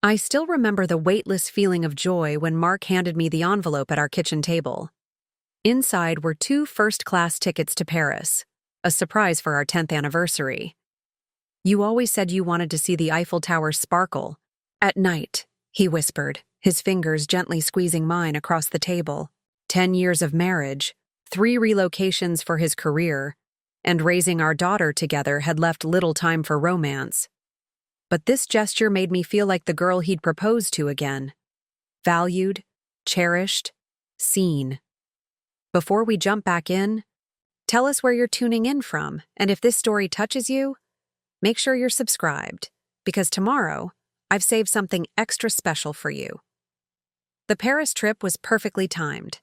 I still remember the weightless feeling of joy when Mark handed me the envelope at our kitchen table. Inside were 2 first-class tickets to Paris, a surprise for our 10th anniversary. "You always said you wanted to see the Eiffel Tower sparkle at night," he whispered, his fingers gently squeezing mine across the table. 10 years of marriage, 3 relocations for his career, and raising our daughter together had left little time for romance. But this gesture made me feel like the girl he'd proposed to again. Valued, cherished, seen. Before we jump back in, tell us where you're tuning in from, and if this story touches you, make sure you're subscribed, because tomorrow, I've saved something extra special for you. The Paris trip was perfectly timed.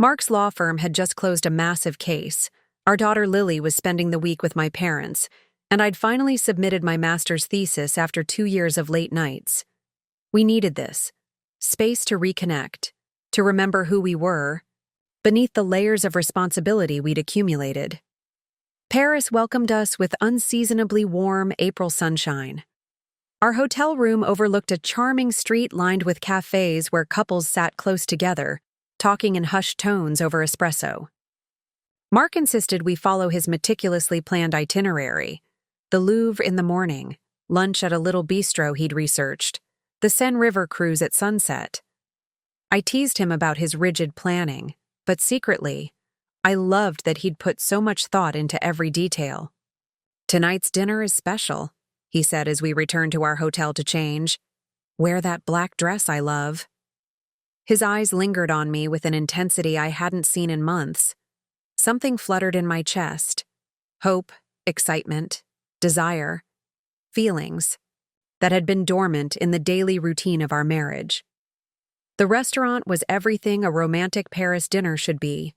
Mark's law firm had just closed a massive case. Our daughter Lily was spending the week with my parents, and I'd finally submitted my master's thesis after 2 years of late nights. We needed this. Space to reconnect, to remember who we were, beneath the layers of responsibility we'd accumulated. Paris welcomed us with unseasonably warm April sunshine. Our hotel room overlooked a charming street lined with cafes where couples sat close together, talking in hushed tones over espresso. Mark insisted we follow his meticulously planned itinerary: the Louvre in the morning, lunch at a little bistro he'd researched, the Seine River cruise at sunset. I teased him about his rigid planning, but secretly, I loved that he'd put so much thought into every detail. "Tonight's dinner is special," he said as we returned to our hotel to change. "Wear that black dress I love." His eyes lingered on me with an intensity I hadn't seen in months. Something fluttered in my chest. Hope, excitement, desire, feelings that had been dormant in the daily routine of our marriage. The restaurant was everything a romantic Paris dinner should be.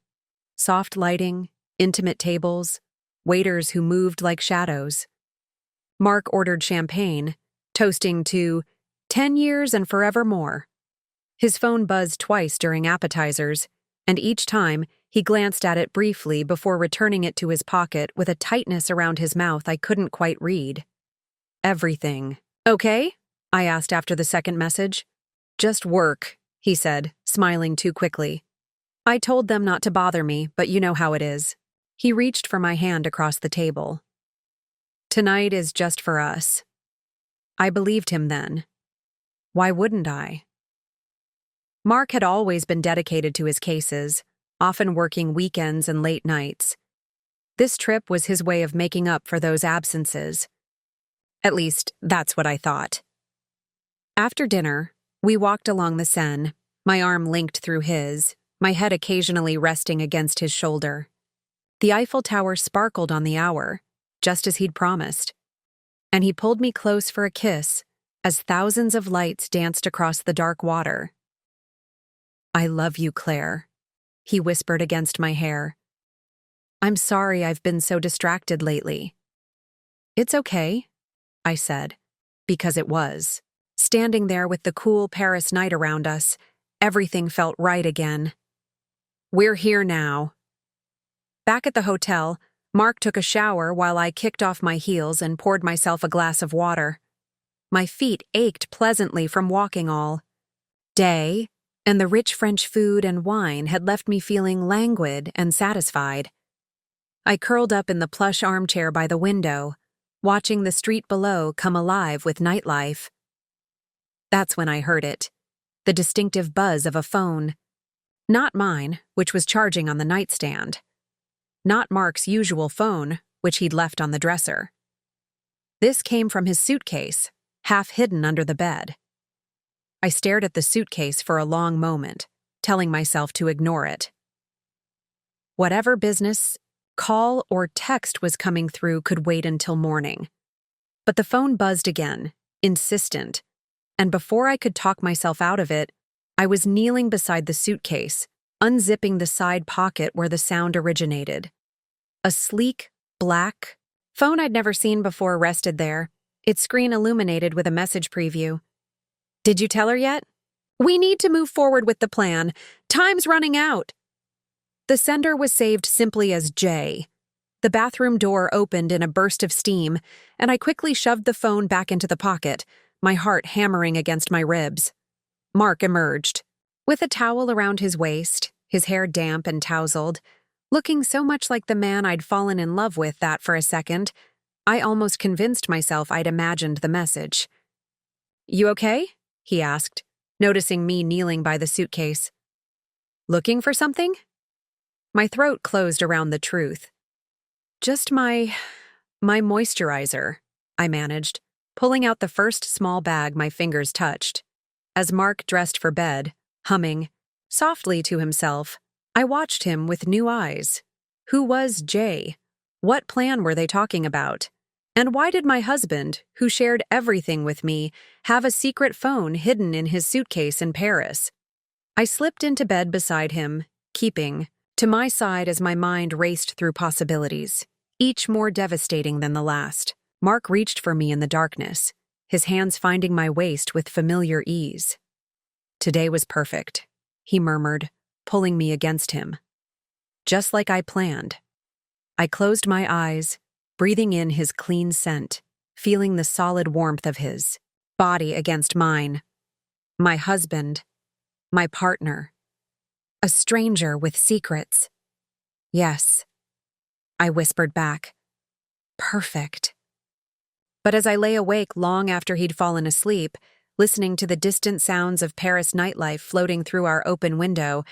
Soft lighting, intimate tables, waiters who moved like shadows. Mark ordered champagne, toasting to 10 years and forevermore. His phone buzzed twice during appetizers, and each time he glanced at it briefly before returning it to his pocket with a tightness around his mouth I couldn't quite read. "Everything. Okay?" I asked after the second message. "Just work," he said, smiling too quickly. I told them not to bother me, but you know how it is. He reached for my hand across the table. "Tonight is just for us." I believed him then. Why wouldn't I? Mark had always been dedicated to his cases, often working weekends and late nights. This trip was his way of making up for those absences. At least, that's what I thought. After dinner, we walked along the Seine, my arm linked through his, my head occasionally resting against his shoulder. The Eiffel Tower sparkled on the hour, just as he'd promised. And he pulled me close for a kiss as thousands of lights danced across the dark water. "I love you, Claire," he whispered against my hair. "I'm sorry I've been so distracted lately." "It's okay," I said, because it was. Standing there with the cool Paris night around us, everything felt right again. "We're here now." Back at the hotel, Mark took a shower while I kicked off my heels and poured myself a glass of water. My feet ached pleasantly from walking all day, and the rich French food and wine had left me feeling languid and satisfied. I curled up in the plush armchair by the window, watching the street below come alive with nightlife. That's when I heard it, the distinctive buzz of a phone. Not mine, which was charging on the nightstand. Not Mark's usual phone, which he'd left on the dresser. This came from his suitcase, half hidden under the bed. I stared at the suitcase for a long moment, telling myself to ignore it. Whatever business, call or text was coming through could wait until morning. But the phone buzzed again, insistent, and before I could talk myself out of it, I was kneeling beside the suitcase, unzipping the side pocket where the sound originated. A sleek, black phone I'd never seen before rested there, its screen illuminated with a message preview. "Did you tell her yet? We need to move forward with the plan. Time's running out." The sender was saved simply as J. The bathroom door opened in a burst of steam, and I quickly shoved the phone back into the pocket, my heart hammering against my ribs. Mark emerged, with a towel around his waist, his hair damp and tousled, looking so much like the man I'd fallen in love with that for a second, I almost convinced myself I'd imagined the message. "You okay?" he asked, noticing me kneeling by the suitcase. "Looking for something?" My throat closed around the truth. "Just my moisturizer," I managed, pulling out the first small bag my fingers touched. As Mark dressed for bed, humming softly to himself, I watched him with new eyes. Who was Jay? What plan were they talking about? And why did my husband, who shared everything with me, have a secret phone hidden in his suitcase in Paris? I slipped into bed beside him, keeping to my side as my mind raced through possibilities, each more devastating than the last. Mark reached for me in the darkness, his hands finding my waist with familiar ease. "Today was perfect," he murmured, pulling me against him. Just like I planned. I closed my eyes, breathing in his clean scent, feeling the solid warmth of his body against mine. My husband, my partner, a stranger with secrets. "Yes," I whispered back. "Perfect." But as I lay awake long after he'd fallen asleep, listening to the distant sounds of Paris nightlife floating through our open window,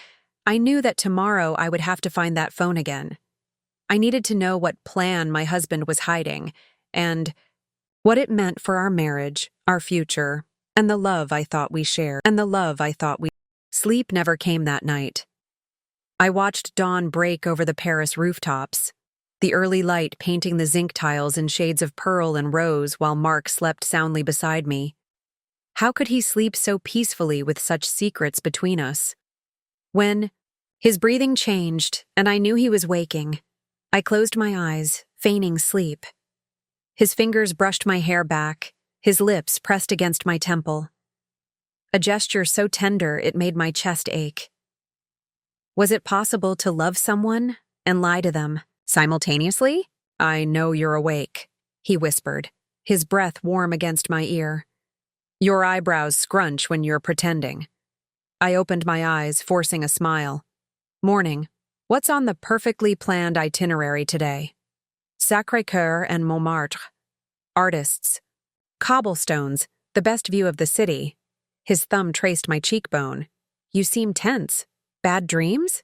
I knew that tomorrow I would have to find that phone again. I needed to know what plan my husband was hiding, and what it meant for our marriage, our future, and the love I thought we shared. Sleep never came that night. I watched dawn break over the Paris rooftops, the early light painting the zinc tiles in shades of pearl and rose while Mark slept soundly beside me. How could he sleep so peacefully with such secrets between us? When his breathing changed and I knew he was waking, I closed my eyes, feigning sleep. His fingers brushed my hair back, his lips pressed against my temple. A gesture so tender it made my chest ache. Was it possible to love someone and lie to them simultaneously? "I know you're awake," he whispered, his breath warm against my ear. "Your eyebrows scrunch when you're pretending." I opened my eyes, forcing a smile. "Morning. What's on the perfectly planned itinerary today?" "Sacré-Cœur and Montmartre. Artists. Cobblestones, the best view of the city." His thumb traced my cheekbone. "You seem tense. Bad dreams?"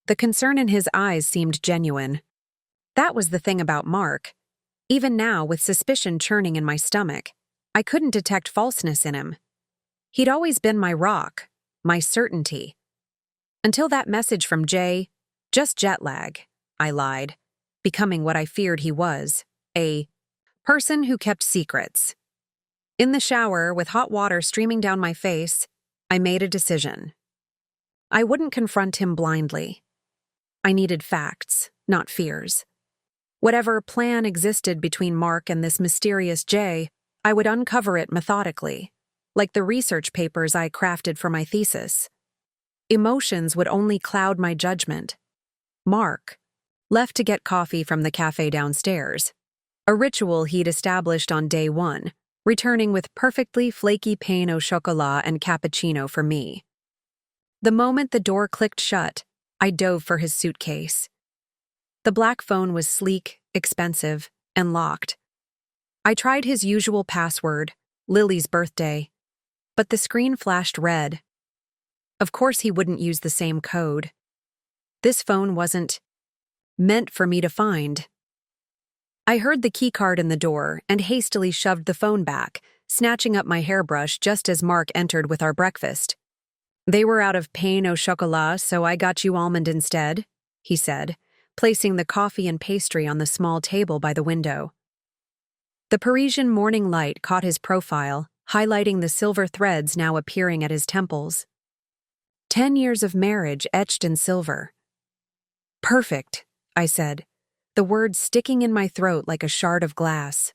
The concern in his eyes seemed genuine. That was the thing about Mark. Even now, with suspicion churning in my stomach, I couldn't detect falseness in him. He'd always been my rock, my certainty. Until that message from Jay, just jet lag, I lied, becoming what I feared he was, a person who kept secrets. In the shower, with hot water streaming down my face, I made a decision. I wouldn't confront him blindly. I needed facts, not fears. Whatever plan existed between Mark and this mysterious Jay, I would uncover it methodically, like the research papers I crafted for my thesis. Emotions would only cloud my judgment. Mark left to get coffee from the cafe downstairs, a ritual he'd established on day one, returning with perfectly flaky pain au chocolat and cappuccino for me. The moment the door clicked shut, I dove for his suitcase. The black phone was sleek, expensive, and locked. I tried his usual password, Lily's birthday, but the screen flashed red. Of course he wouldn't use the same code. This phone wasn't meant for me to find. I heard the keycard in the door and hastily shoved the phone back, snatching up my hairbrush just as Mark entered with our breakfast. "They were out of pain au chocolat, so I got you almond instead," he said, placing the coffee and pastry on the small table by the window. The Parisian morning light caught his profile, highlighting the silver threads now appearing at his temples. 10 years of marriage etched in silver. "Perfect," I said, the words sticking in my throat like a shard of glass.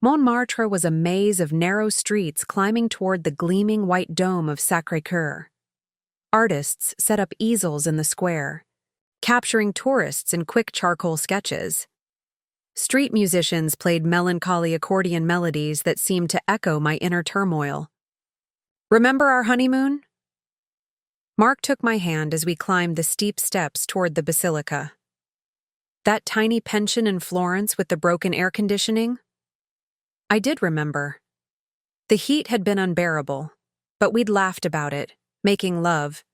Montmartre was a maze of narrow streets climbing toward the gleaming white dome of Sacré-Cœur. Artists set up easels in the square, capturing tourists in quick charcoal sketches. Street musicians played melancholy accordion melodies that seemed to echo my inner turmoil. Remember our honeymoon? Mark took my hand as we climbed the steep steps toward the basilica. That tiny pension in Florence with the broken air conditioning? I did remember. The heat had been unbearable, but we'd laughed about it, making love,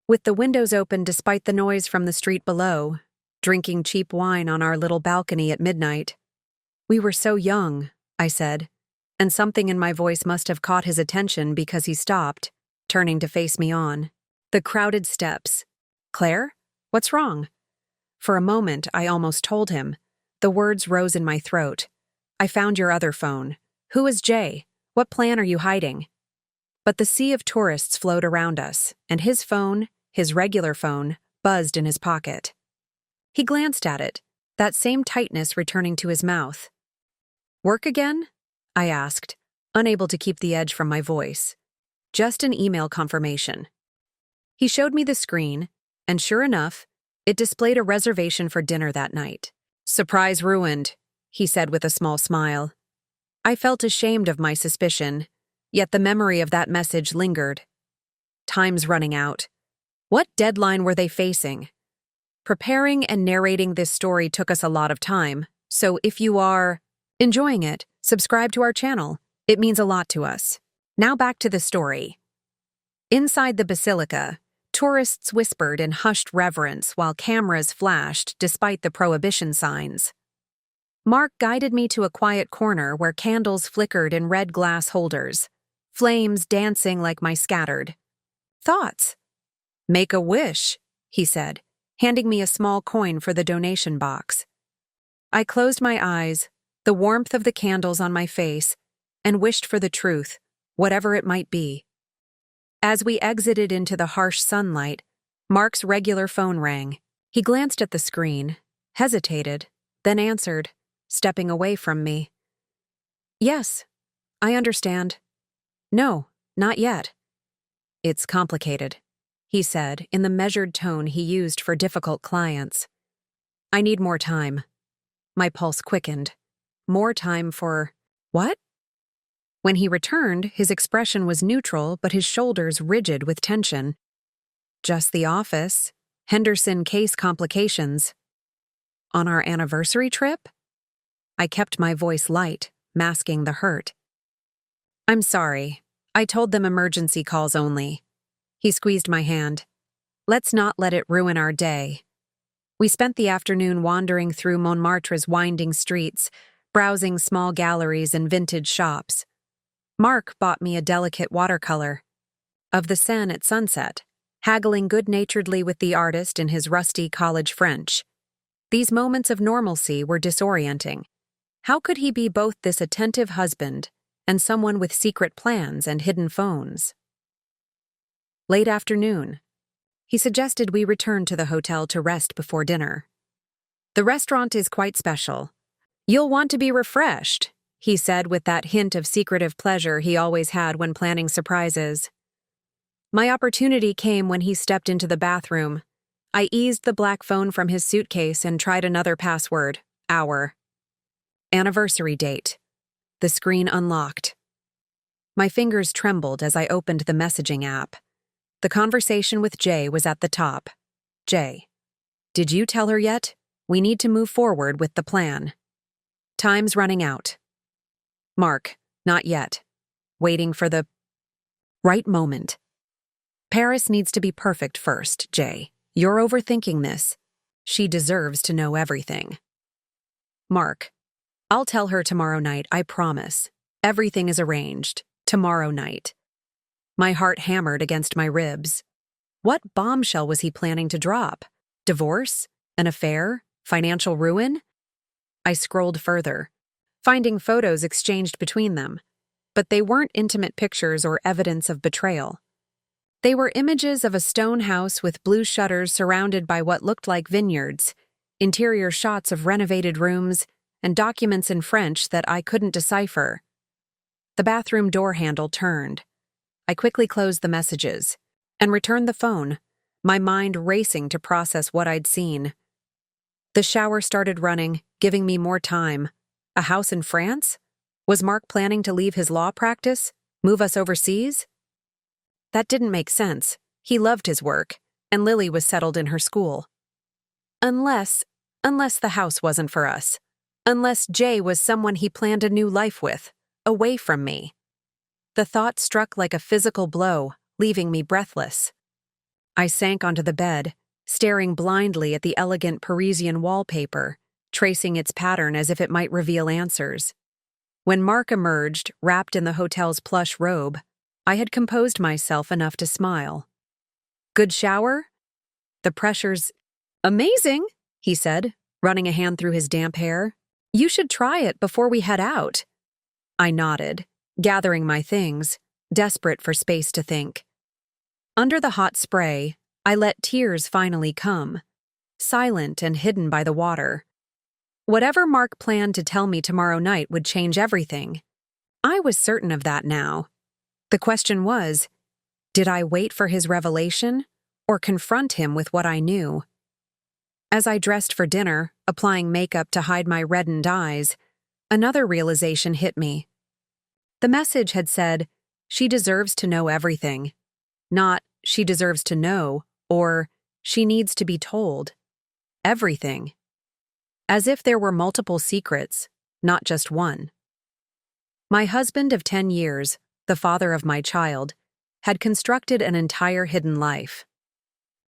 with the windows open despite the noise from the street below, drinking cheap wine on our little balcony at midnight. We were so young, I said, and something in my voice must have caught his attention because he stopped, turning to face me on. The crowded steps. Claire? What's wrong? For a moment, I almost told him. The words rose in my throat. I found your other phone. Who is Jay? What plan are you hiding? But the sea of tourists flowed around us, and his phone, his regular phone, buzzed in his pocket. He glanced at it, that same tightness returning to his mouth. Work again? I asked, unable to keep the edge from my voice. Just an email confirmation. He showed me the screen, and sure enough, it displayed a reservation for dinner that night. Surprise ruined, he said with a small smile. I felt ashamed of my suspicion, yet the memory of that message lingered. Time's running out. What deadline were they facing? Preparing and narrating this story took us a lot of time, so if you are enjoying it, subscribe to our channel. It means a lot to us. Now back to the story. Inside the basilica, tourists whispered in hushed reverence while cameras flashed despite the prohibition signs. Mark guided me to a quiet corner where candles flickered in red glass holders, flames dancing like my scattered thoughts. Make a wish, he said, handing me a small coin for the donation box. I closed my eyes, the warmth of the candles on my face, and wished for the truth, whatever it might be. As we exited into the harsh sunlight, Mark's regular phone rang. He glanced at the screen, hesitated, then answered, stepping away from me. Yes, I understand. No, not yet. It's complicated, he said in the measured tone he used for difficult clients. I need more time. My pulse quickened. More time for what? When he returned, his expression was neutral, but his shoulders rigid with tension. Just the office. Henderson case complications. On our anniversary trip? I kept my voice light, masking the hurt. I'm sorry. I told them emergency calls only. He squeezed my hand. Let's not let it ruin our day. We spent the afternoon wandering through Montmartre's winding streets, browsing small galleries and vintage shops. Mark bought me a delicate watercolor of the Seine at sunset, haggling good-naturedly with the artist in his rusty college French. These moments of normalcy were disorienting. How could he be both this attentive husband and someone with secret plans and hidden phones? Late afternoon. He suggested we return to the hotel to rest before dinner. The restaurant is quite special. You'll want to be refreshed, he said with that hint of secretive pleasure he always had when planning surprises. My opportunity came when he stepped into the bathroom. I eased the black phone from his suitcase and tried another password, hour. Anniversary date. The screen unlocked. My fingers trembled as I opened the messaging app. The conversation with Jay was at the top. Jay. Did you tell her yet? We need to move forward with the plan. Time's running out. Mark. Not yet. Waiting for the right moment. Paris needs to be perfect first, Jay. You're overthinking this. She deserves to know everything. Mark. I'll tell her tomorrow night, I promise. Everything is arranged. Tomorrow night. My heart hammered against my ribs. What bombshell was he planning to drop? Divorce? An affair? Financial ruin? I scrolled further, finding photos exchanged between them. But they weren't intimate pictures or evidence of betrayal. They were images of a stone house with blue shutters surrounded by what looked like vineyards, interior shots of renovated rooms, and documents in French that I couldn't decipher. The bathroom door handle turned. I quickly closed the messages and returned the phone, my mind racing to process what I'd seen. The shower started running, giving me more time. A house in France? Was Mark planning to leave his law practice? Move us overseas? That didn't make sense. He loved his work, and Lily was settled in her school. Unless the house wasn't for us. Unless Jay was someone he planned a new life with, away from me. The thought struck like a physical blow, leaving me breathless. I sank onto the bed, staring blindly at the elegant Parisian wallpaper, tracing its pattern as if it might reveal answers. When Mark emerged, wrapped in the hotel's plush robe, I had composed myself enough to smile. Good shower? The pressure's amazing, he said, running a hand through his damp hair. You should try it before we head out. I nodded, gathering my things, desperate for space to think. Under the hot spray, I let tears finally come, silent and hidden by the water. Whatever Mark planned to tell me tomorrow night would change everything. I was certain of that now. The question was, did I wait for his revelation or confront him with what I knew? As I dressed for dinner, applying makeup to hide my reddened eyes, another realization hit me. The message had said, she deserves to know everything. Not, she deserves to know, or, she needs to be told. Everything. As if there were multiple secrets, not just one. My husband of 10 years, the father of my child, had constructed an entire hidden life.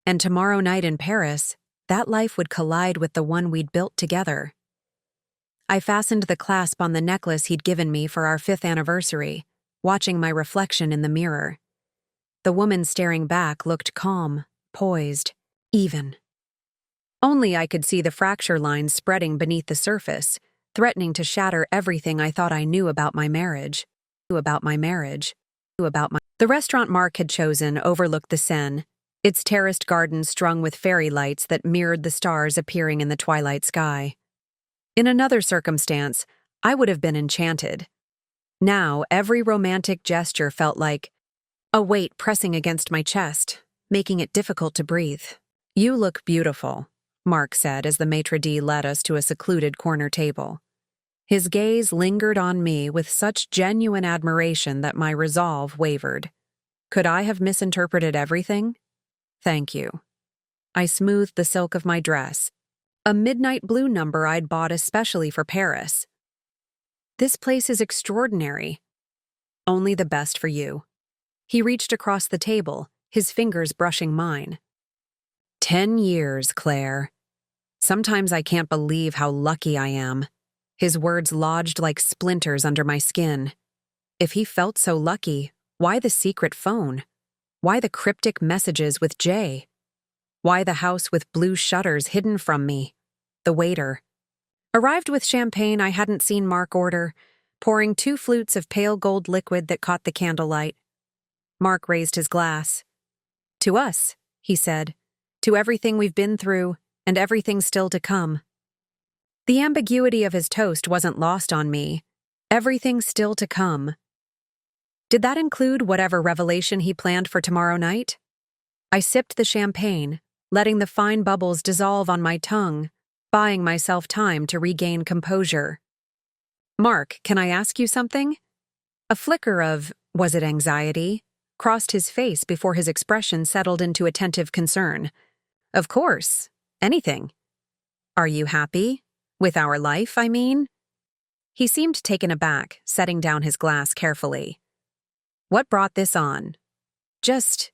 And tomorrow night in Paris, that life would collide with the one we'd built together. I fastened the clasp on the necklace he'd given me for our 5th anniversary, watching my reflection in the mirror. The woman staring back looked calm, poised, even. Only I could see the fracture lines spreading beneath the surface, threatening to shatter everything I thought I knew about my marriage. The restaurant Mark had chosen overlooked the Seine, its terraced garden strung with fairy lights that mirrored the stars appearing in the twilight sky. In another circumstance, I would have been enchanted. Now, every romantic gesture felt like a weight pressing against my chest, making it difficult to breathe. You look beautiful, Mark said as the maitre d' led us to a secluded corner table. His gaze lingered on me with such genuine admiration that my resolve wavered. Could I have misinterpreted everything? Thank you. I smoothed the silk of my dress, a midnight blue number I'd bought especially for Paris. This place is extraordinary. Only the best for you. He reached across the table, his fingers brushing mine. 10 years, Claire. Sometimes I can't believe how lucky I am. His words lodged like splinters under my skin. If he felt so lucky, why the secret phone? Why the cryptic messages with Jay? Why the house with blue shutters hidden from me? The waiter. Arrived with champagne I hadn't seen Mark order, pouring 2 flutes of pale gold liquid that caught the candlelight. Mark raised his glass. To us, he said. To everything we've been through, and everything still to come. The ambiguity of his toast wasn't lost on me. Everything still to come. Did that include whatever revelation he planned for tomorrow night? I sipped the champagne, letting the fine bubbles dissolve on my tongue, buying myself time to regain composure. Mark, can I ask you something? A flicker of, was it anxiety, crossed his face before his expression settled into attentive concern. Of course, anything. Are you happy? With our life, I mean? He seemed taken aback, setting down his glass carefully. What brought this on? Just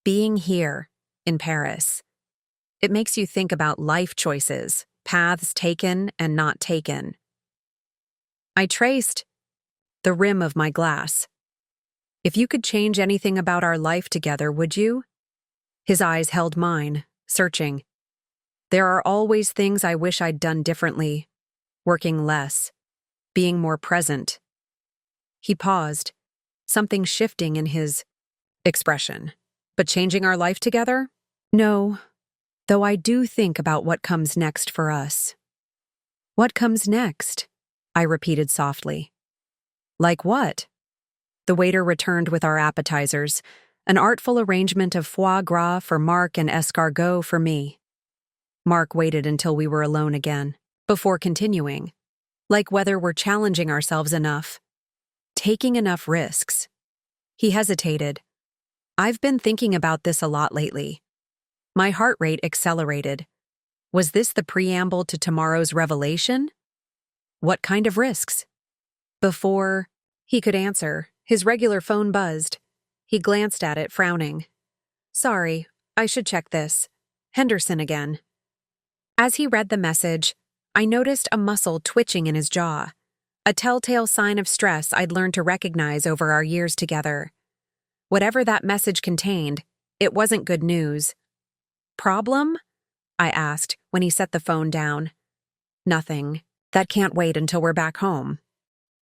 being here, in Paris. It makes you think about life choices, paths taken and not taken. I traced the rim of my glass. If you could change anything about our life together, would you? His eyes held mine, searching. There are always things I wish I'd done differently. Working less. Being more present. He paused, something shifting in his expression. But changing our life together? No, though I do think about what comes next for us. What comes next? I repeated softly. Like what? The waiter returned with our appetizers, an artful arrangement of foie gras for Mark and escargot for me. Mark waited until we were alone again. before continuing, like whether we're challenging ourselves enough, taking enough risks. He hesitated. I've been thinking about this a lot lately. My heart rate accelerated. Was this the preamble to tomorrow's revelation? What kind of risks? Before he could answer, his regular phone buzzed. He glanced at it, frowning. Sorry, I should check this. Henderson again. As he read the message, I noticed a muscle twitching in his jaw, a telltale sign of stress I'd learned to recognize over our years together. Whatever that message contained, it wasn't good news. Problem? I asked when he set the phone down. Nothing. That can't wait until we're back home.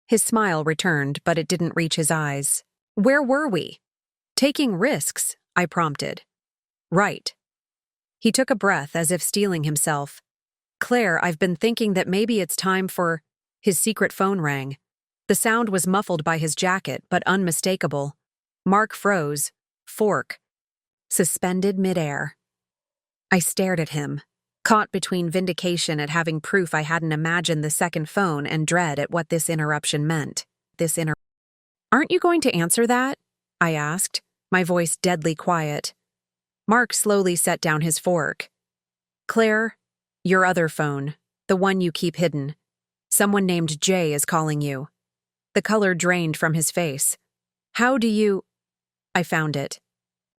His smile returned, but it didn't reach his eyes. Where were we? Taking risks, I prompted. Right. He took a breath as if steeling himself. Claire, I've been thinking that maybe it's time for... His secret phone rang. The sound was muffled by his jacket, but unmistakable. Mark froze. Fork. Suspended midair. I stared at him, caught between vindication at having proof I hadn't imagined the second phone and dread at what this interruption meant. Aren't you going to answer that? I asked, my voice deadly quiet. Mark slowly set down his fork. Claire, your other phone, the one you keep hidden. Someone named Jay is calling you. The color drained from his face. How do you... I found it.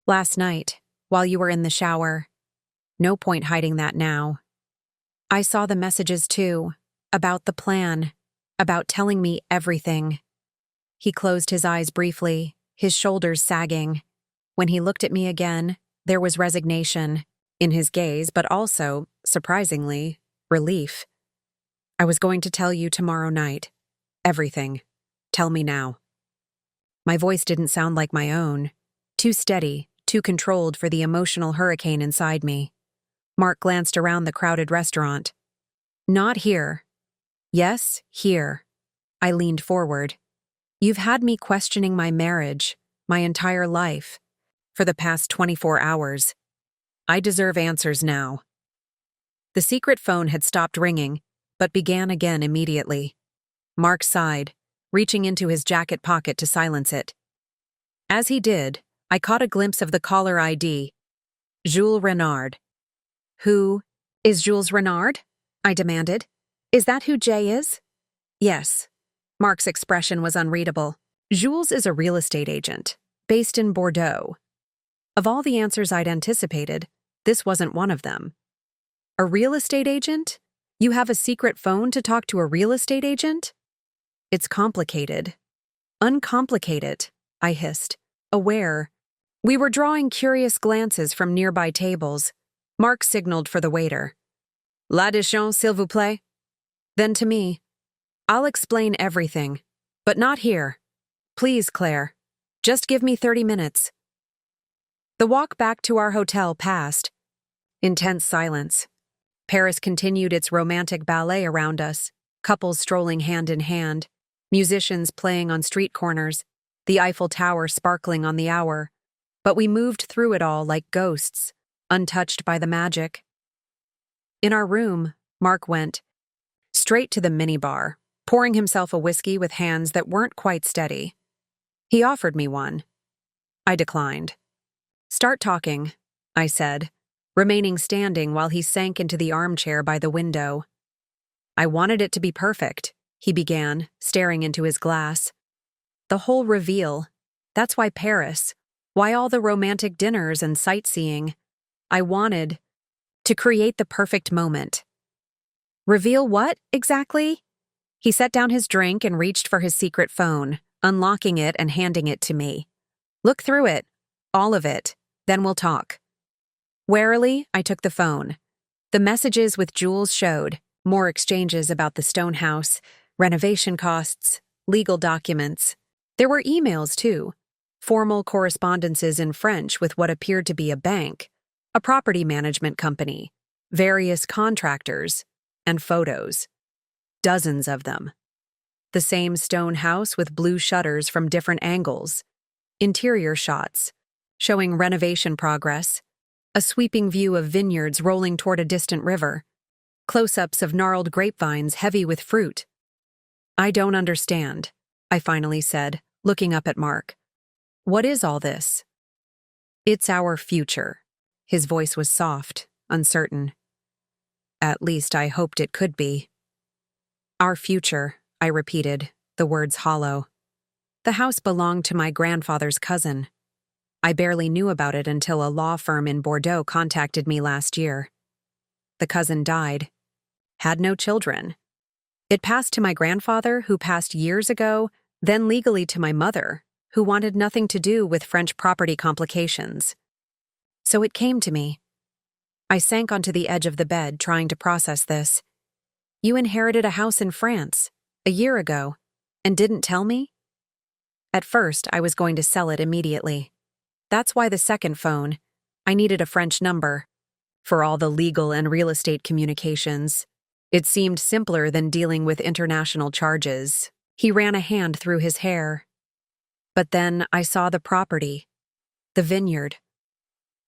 Last night, while you were in the shower. No point hiding that now. I saw the messages too, about the plan, about telling me everything. He closed his eyes briefly, his shoulders sagging. When he looked at me again, there was resignation in his gaze, but also, surprisingly, relief. I was going to tell you tomorrow night. Everything. Tell me now. My voice didn't sound like my own. Too steady, too controlled for the emotional hurricane inside me. Mark glanced around the crowded restaurant. Not here. Yes, here. I leaned forward. You've had me questioning my marriage, my entire life, for the past 24 hours. I deserve answers now. The secret phone had stopped ringing, but began again immediately. Mark sighed, reaching into his jacket pocket to silence it. As he did, I caught a glimpse of the caller ID. Jules Renard. Who is Jules Renard? I demanded. Is that who Jay is? Yes. Mark's expression was unreadable. Jules is a real estate agent, based in Bordeaux. Of all the answers I'd anticipated, this wasn't one of them. A real estate agent? You have a secret phone to talk to a real estate agent? It's complicated. Uncomplicate it, I hissed, aware. We were drawing curious glances from nearby tables. Mark signaled for the waiter. L'addition, s'il vous plaît. Then to me, I'll explain everything, but not here. Please, Claire. Just give me 30 minutes. The walk back to our hotel passed. Intense silence. Paris continued its romantic ballet around us, couples strolling hand in hand, musicians playing on street corners, the Eiffel Tower sparkling on the hour. But we moved through it all like ghosts, untouched by the magic. In our room, Mark went straight to the minibar, pouring himself a whiskey with hands that weren't quite steady. He offered me one. I declined. Start talking, I said, remaining standing while he sank into the armchair by the window. I wanted it to be perfect, he began, staring into his glass. The whole reveal. That's why Paris. Why all the romantic dinners and sightseeing. I wanted to create the perfect moment. Reveal what, exactly? He set down his drink and reached for his secret phone, unlocking it and handing it to me. Look through it. All of it. Then we'll talk. Warily, I took the phone. The messages with Jules showed more exchanges about the stone house, renovation costs, legal documents. There were emails, too. Formal correspondences in French with what appeared to be a bank, a property management company, various contractors, and photos. Dozens of them. The same stone house with blue shutters from different angles. Interior shots, showing renovation progress. A sweeping view of vineyards rolling toward a distant river. close-ups of gnarled grapevines heavy with fruit. "I don't understand," I finally said, looking up at Mark. "What is all this?" "It's our future." His voice was soft, uncertain. At least I hoped it could be. "Our future," I repeated, the words hollow. The house belonged to my grandfather's cousin. I barely knew about it until a law firm in Bordeaux contacted me last year. The cousin died, had no children. It passed to my grandfather, who passed years ago, then legally to my mother, who wanted nothing to do with French property complications. So it came to me. I sank onto the edge of the bed, trying to process this. "You inherited a house in France, a year ago, and didn't tell me?" At first, I was going to sell it immediately. That's why the second phone. I needed a French number. For all the legal and real estate communications, it seemed simpler than dealing with international charges. He ran a hand through his hair. But then I saw the property, the vineyard,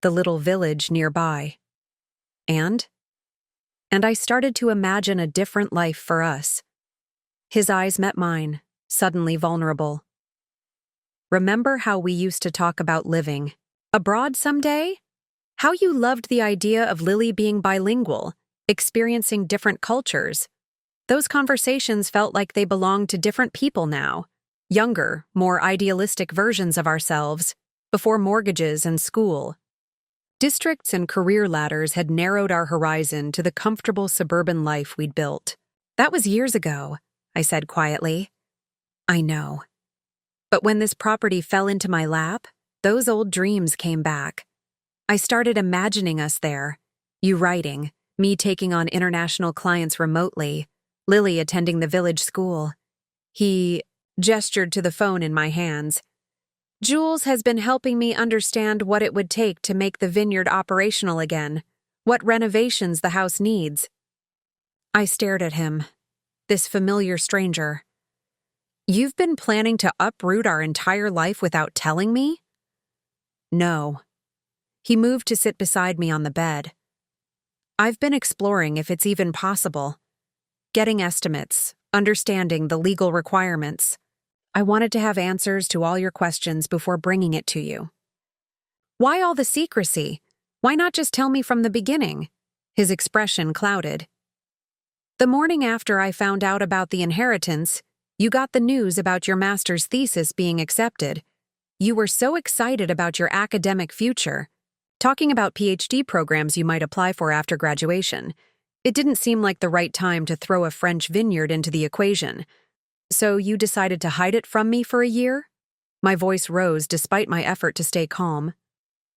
the little village nearby. And I started to imagine a different life for us. His eyes met mine, suddenly vulnerable. "Remember how we used to talk about living abroad someday? How you loved the idea of Lily being bilingual, experiencing different cultures. Those conversations felt like they belonged to different people now, younger, more idealistic versions of ourselves, before mortgages and school. Districts and career ladders had narrowed our horizon to the comfortable suburban life we'd built. That was years ago," I said quietly. "I know. But when this property fell into my lap, those old dreams came back. I started imagining us there. You writing, me taking on international clients remotely, Lily attending the village school." He gestured to the phone in my hands. "Jules has been helping me understand what it would take to make the vineyard operational again, what renovations the house needs." I stared at him, this familiar stranger. "You've been planning to uproot our entire life without telling me?" "No." He moved to sit beside me on the bed. "I've been exploring if it's even possible. Getting estimates, understanding the legal requirements. I wanted to have answers to all your questions before bringing it to you." "Why all the secrecy? Why not just tell me from the beginning?" His expression clouded. "The morning after I found out about the inheritance, you got the news about your master's thesis being accepted. You were so excited about your academic future, talking about PhD programs you might apply for after graduation. It didn't seem like the right time to throw a French vineyard into the equation. So you decided to hide it from me for a year?" My voice rose despite my effort to stay calm.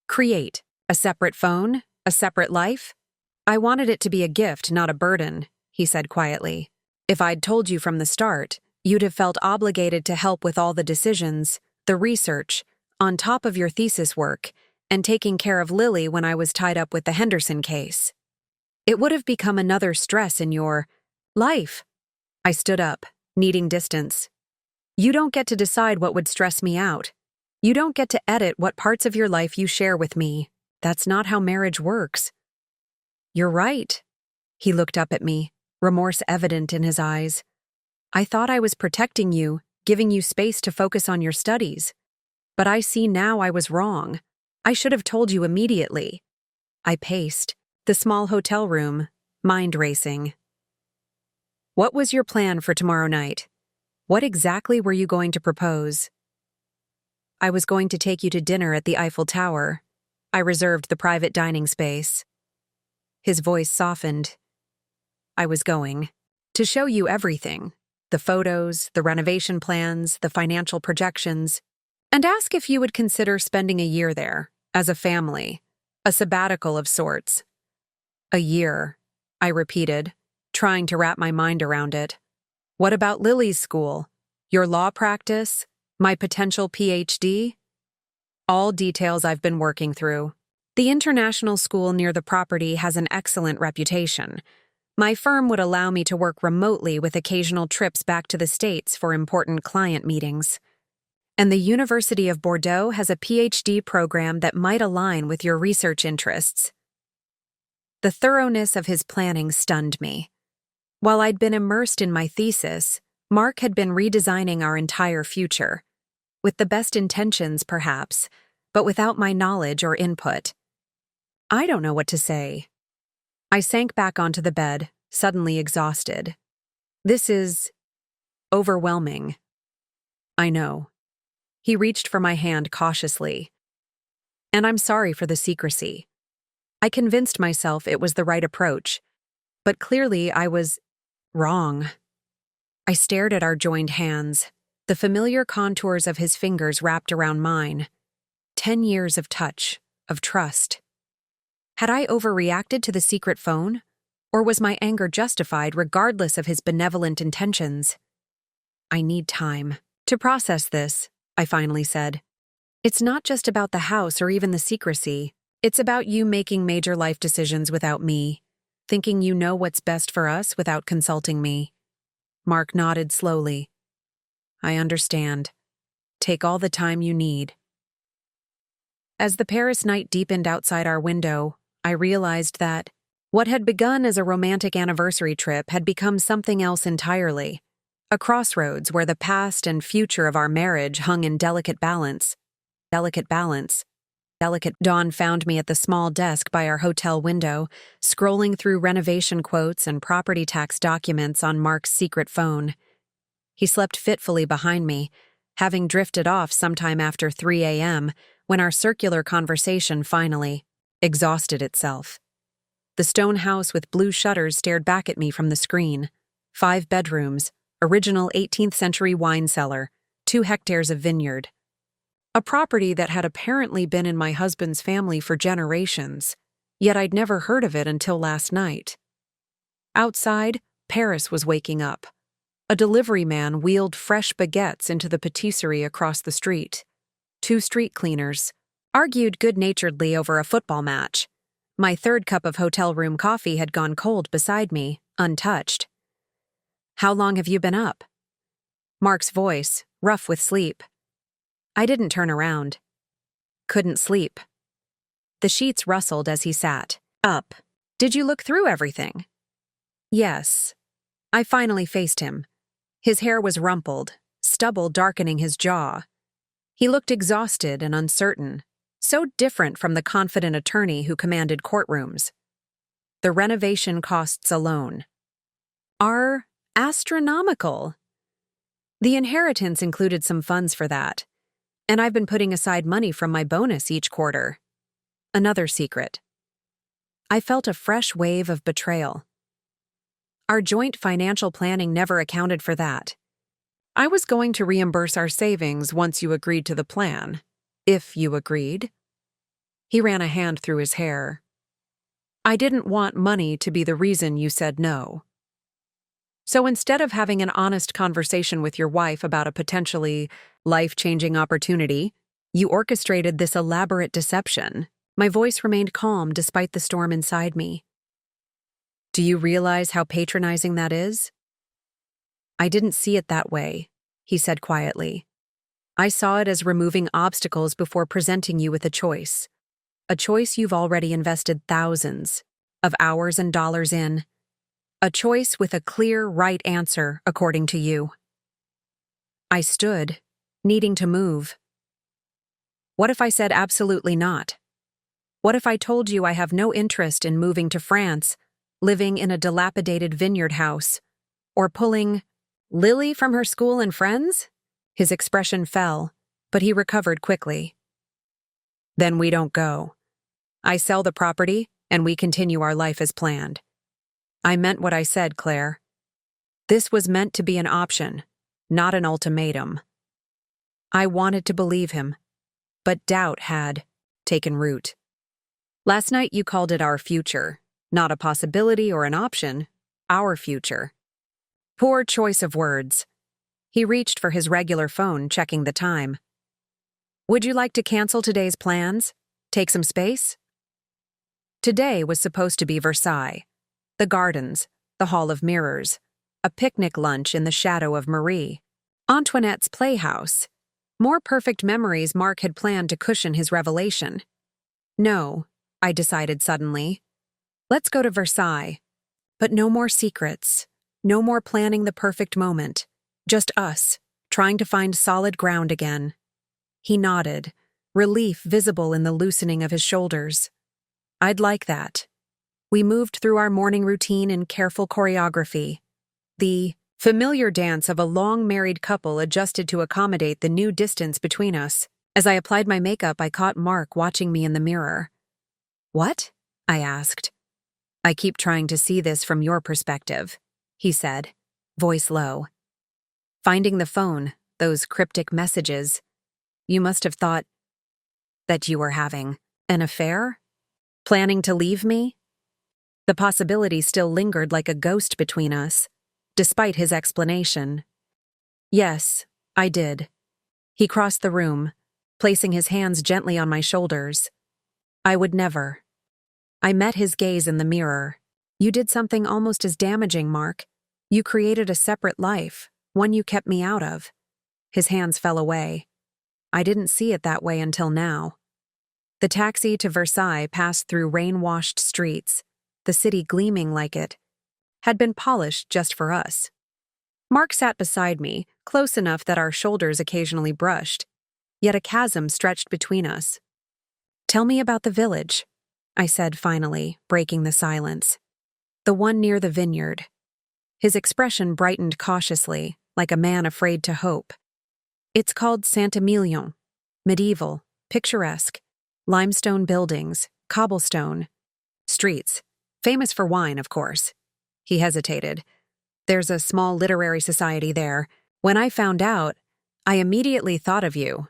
"Create a separate phone, a separate life? I wanted it to be a gift, not a burden," he said quietly. "If I'd told you from the start, you'd have felt obligated to help with all the decisions, the research, on top of your thesis work, and taking care of Lily when I was tied up with the Henderson case. It would have become another stress in your life." I stood up, needing distance. "You don't get to decide what would stress me out. You don't get to edit what parts of your life you share with me. That's not how marriage works." "You're right." He looked up at me, remorse evident in his eyes. "I thought I was protecting you, giving you space to focus on your studies. But I see now I was wrong. I should have told you immediately." I paced, the small hotel room, mind racing. "What was your plan for tomorrow night? What exactly were you going to propose?" "I was going to take you to dinner at the Eiffel Tower. I reserved the private dining space." His voice softened. "I was going to show you everything, the photos, the renovation plans, the financial projections, and ask if you would consider spending a year there, as a family, a sabbatical of sorts." "A year," I repeated, trying to wrap my mind around it. "What about Lily's school? Your law practice? My potential PhD?" "All details I've been working through. The international school near the property has an excellent reputation. My firm would allow me to work remotely with occasional trips back to the States for important client meetings. And the University of Bordeaux has a PhD program that might align with your research interests." The thoroughness of his planning stunned me. While I'd been immersed in my thesis, Mark had been redesigning our entire future. With the best intentions, perhaps, but without my knowledge or input. I don't know what to say. I sank back onto the bed, suddenly exhausted. This is overwhelming. I know. He reached for my hand cautiously. And I'm sorry for the secrecy. I convinced myself it was the right approach, but clearly I was wrong. I stared at our joined hands, the familiar contours of his fingers wrapped around mine. 10 years of touch, of trust. Had I overreacted to the secret phone? Or was my anger justified regardless of his benevolent intentions? I need time to process this, I finally said. It's not just about the house or even the secrecy. It's about you making major life decisions without me, thinking you know what's best for us without consulting me. Mark nodded slowly. I understand. Take all the time you need. As the Paris night deepened outside our window, I realized that what had begun as a romantic anniversary trip had become something else entirely. A crossroads where the past and future of our marriage hung in delicate balance. Delicate balance. Dawn found me at the small desk by our hotel window, scrolling through renovation quotes and property tax documents on Mark's secret phone. He slept fitfully behind me, having drifted off sometime after 3 a.m., when our circular conversation finally exhausted itself. The stone house with blue shutters stared back at me from the screen. 5 bedrooms, original 18th century wine cellar, 2 hectares of vineyard. A property that had apparently been in my husband's family for generations, yet I'd never heard of it until last night. Outside, Paris was waking up. A delivery man wheeled fresh baguettes into the patisserie across the street. 2 street cleaners argued good-naturedly over a football match. My 3rd cup of hotel room coffee had gone cold beside me, untouched. How long have you been up? Mark's voice, rough with sleep. I didn't turn around. Couldn't sleep. The sheets rustled as he sat up. Did you look through everything? Yes. I finally faced him. His hair was rumpled, stubble darkening his jaw. He looked exhausted and uncertain, so different from the confident attorney who commanded courtrooms. The renovation costs alone are astronomical. The inheritance included some funds for that, and I've been putting aside money from my bonus each quarter. Another secret. I felt a fresh wave of betrayal. Our joint financial planning never accounted for that. I was going to reimburse our savings once you agreed to the plan. If you agreed. He ran a hand through his hair. I didn't want money to be the reason you said no. So instead of having an honest conversation with your wife about a potentially life-changing opportunity, you orchestrated this elaborate deception. My voice remained calm despite the storm inside me. Do you realize how patronizing that is? I didn't see it that way, he said quietly. I saw it as removing obstacles before presenting you with a choice you've already invested thousands of hours and dollars in, a choice with a clear right answer according to you. I stood, needing to move. What if I said absolutely not? What if I told you I have no interest in moving to France, living in a dilapidated vineyard house, or pulling Lily from her school and friends? His expression fell, but he recovered quickly. Then we don't go. I sell the property, and we continue our life as planned. I meant what I said, Claire. This was meant to be an option, not an ultimatum. I wanted to believe him, but doubt had taken root. Last night you called it our future, not a possibility or an option, our future. Poor choice of words. He reached for his regular phone, checking the time. Would you like to cancel today's plans? Take some space? Today was supposed to be Versailles, the gardens, the Hall of Mirrors, a picnic lunch in the shadow of Marie, Antoinette's playhouse. More perfect memories Mark had planned to cushion his revelation. No, I decided suddenly. Let's go to Versailles. But no more secrets. No more planning the perfect moment. Just us, trying to find solid ground again. He nodded, relief visible in the loosening of his shoulders. I'd like that. We moved through our morning routine in careful choreography. The familiar dance of a long-married couple adjusted to accommodate the new distance between us. As I applied my makeup, I caught Mark watching me in the mirror. "What?" I asked. "I keep trying to see this from your perspective," he said, voice low. "Finding the phone, those cryptic messages. You must have thought that you were having an affair? Planning to leave me?" The possibility still lingered like a ghost between us, despite his explanation. "Yes, I did." He crossed the room, placing his hands gently on my shoulders. "I would never." I met his gaze in the mirror. "You did something almost as damaging, Mark. You created a separate life, one you kept me out of." His hands fell away. I didn't see it that way until now. The taxi to Versailles passed through rain-washed streets, the city gleaming like it had been polished just for us. Mark sat beside me, close enough that our shoulders occasionally brushed, yet a chasm stretched between us. "Tell me about the village," I said finally, breaking the silence. "The one near the vineyard." His expression brightened cautiously, like a man afraid to hope. "It's called Saint-Emilion. Medieval, picturesque, limestone buildings, cobblestone, streets. Famous for wine, of course." He hesitated. "There's a small literary society there. When I found out, I immediately thought of you."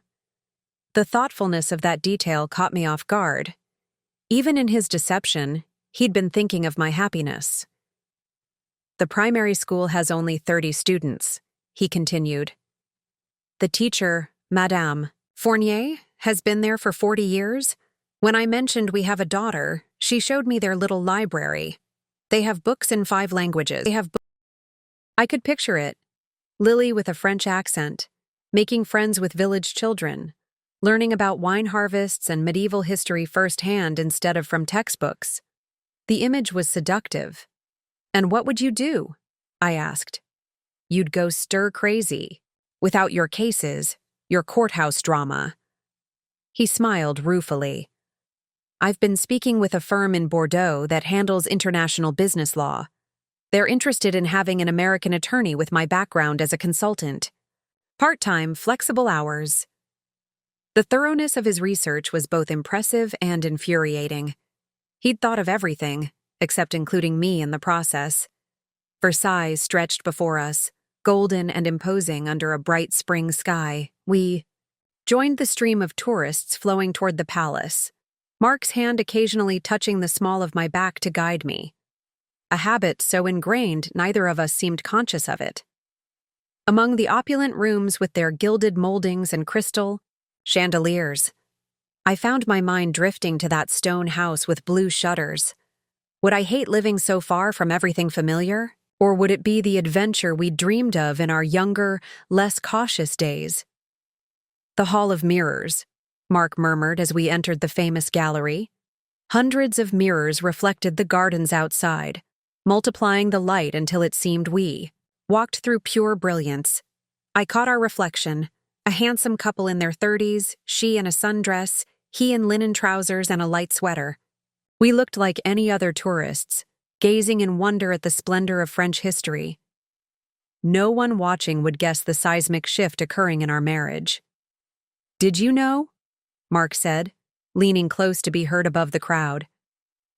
The thoughtfulness of that detail caught me off guard. Even in his deception, he'd been thinking of my happiness. "The primary school has only 30 students," he continued. "The teacher, Madame Fournier, has been there for 40 years. When I mentioned we have a daughter, she showed me their little library. They have books in 5 languages. I could picture it. Lily with a French accent, making friends with village children, learning about wine harvests and medieval history firsthand instead of from textbooks. The image was seductive. "And what would you do?" I asked. "You'd go stir crazy. Without your cases, your courthouse drama." He smiled ruefully. "I've been speaking with a firm in Bordeaux that handles international business law. They're interested in having an American attorney with my background as a consultant. Part-time, flexible hours." The thoroughness of his research was both impressive and infuriating. He'd thought of everything, except including me in the process. Versailles stretched before us, golden and imposing under a bright spring sky. We joined the stream of tourists flowing toward the palace, Mark's hand occasionally touching the small of my back to guide me. A habit so ingrained neither of us seemed conscious of it. Among the opulent rooms with their gilded moldings and crystal chandeliers, I found my mind drifting to that stone house with blue shutters. Would I hate living so far from everything familiar? Or would it be the adventure we dreamed of in our younger, less cautious days? "The Hall of Mirrors," Mark murmured as we entered the famous gallery. Hundreds of mirrors reflected the gardens outside, multiplying the light until it seemed we walked through pure brilliance. I caught our reflection, a handsome couple in their 30s, she in a sundress, he in linen trousers and a light sweater. We looked like any other tourists, gazing in wonder at the splendor of French history. No one watching would guess the seismic shift occurring in our marriage. "Did you know," Mark said, leaning close to be heard above the crowd,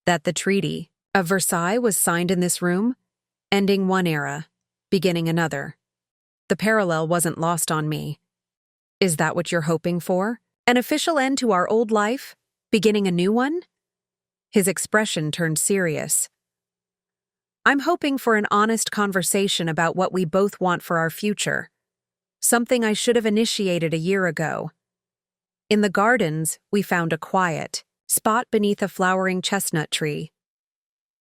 "that the Treaty of Versailles was signed in this room, ending one era, beginning another?" The parallel wasn't lost on me. "Is that what you're hoping for? An official end to our old life, beginning a new one?" His expression turned serious. "I'm hoping for an honest conversation about what we both want for our future. Something I should have initiated a year ago." In the gardens, we found a quiet spot beneath a flowering chestnut tree.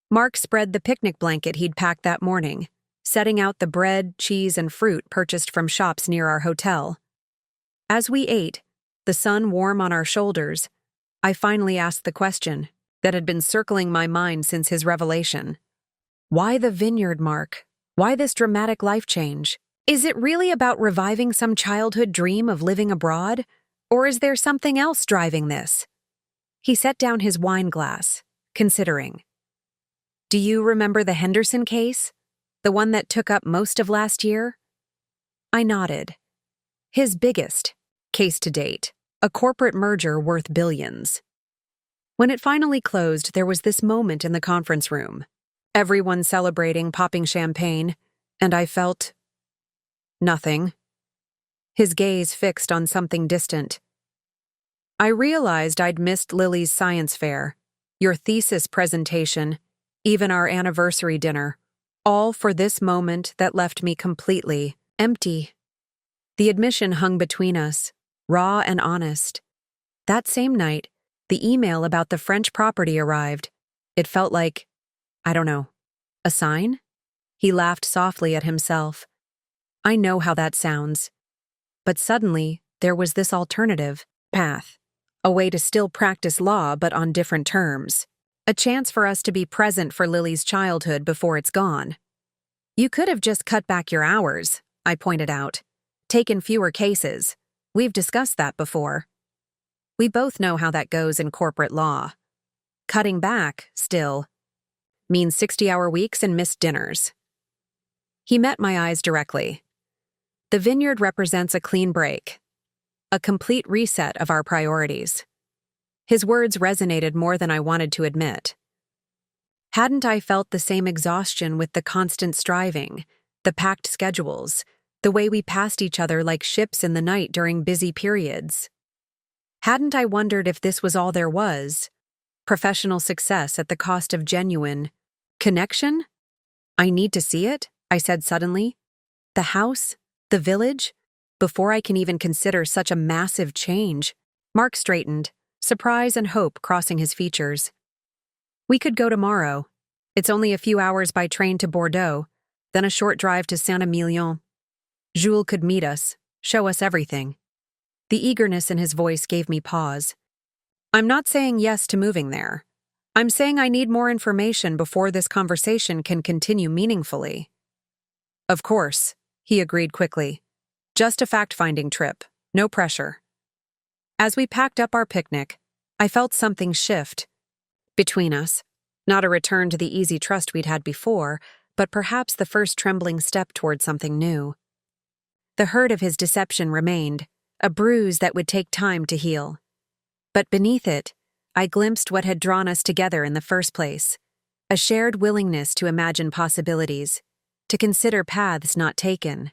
Mark spread the picnic blanket he'd packed that morning, setting out the bread, cheese, and fruit purchased from shops near our hotel. As we ate, the sun warm on our shoulders, I finally asked the question, that had been circling my mind since his revelation. Why the vineyard, Mark? Why this dramatic life change? Is it really about reviving some childhood dream of living abroad? Or is there something else driving this? He set down his wine glass, considering. Do you remember the Henderson case? The one that took up most of last year? I nodded. His biggest case to date, a corporate merger worth billions. When it finally closed, there was this moment in the conference room. Everyone celebrating, popping champagne, and I felt nothing. His gaze fixed on something distant. I realized I'd missed Lily's science fair, your thesis presentation, even our anniversary dinner, all for this moment that left me completely empty. The admission hung between us, raw and honest. That same night, the email about the French property arrived. It felt like, I don't know, a sign? He laughed softly at himself. I know how that sounds. But suddenly, there was this alternative path. A way to still practice law but on different terms. A chance for us to be present for Lily's childhood before it's gone. You could have just cut back your hours, I pointed out. Taken fewer cases. We've discussed that before. We both know how that goes in corporate law. Cutting back, still, means 60-hour weeks and missed dinners. He met my eyes directly. The vineyard represents a clean break. A complete reset of our priorities. His words resonated more than I wanted to admit. Hadn't I felt the same exhaustion with the constant striving, the packed schedules, the way we passed each other like ships in the night during busy periods? Hadn't I wondered if this was all there was? Professional success at the cost of genuine connection? I need to see it, I said suddenly. The house, the village, before I can even consider such a massive change. Mark straightened, surprise and hope crossing his features. We could go tomorrow. It's only a few hours by train to Bordeaux, then a short drive to Saint-Emilion. Jules could meet us, show us everything. The eagerness in his voice gave me pause. I'm not saying yes to moving there. I'm saying I need more information before this conversation can continue meaningfully. Of course, he agreed quickly. Just a fact-finding trip, no pressure. As we packed up our picnic, I felt something shift between us. Not a return to the easy trust we'd had before, but perhaps the first trembling step toward something new. The hurt of his deception remained, a bruise that would take time to heal. But beneath it, I glimpsed what had drawn us together in the first place, a shared willingness to imagine possibilities, to consider paths not taken.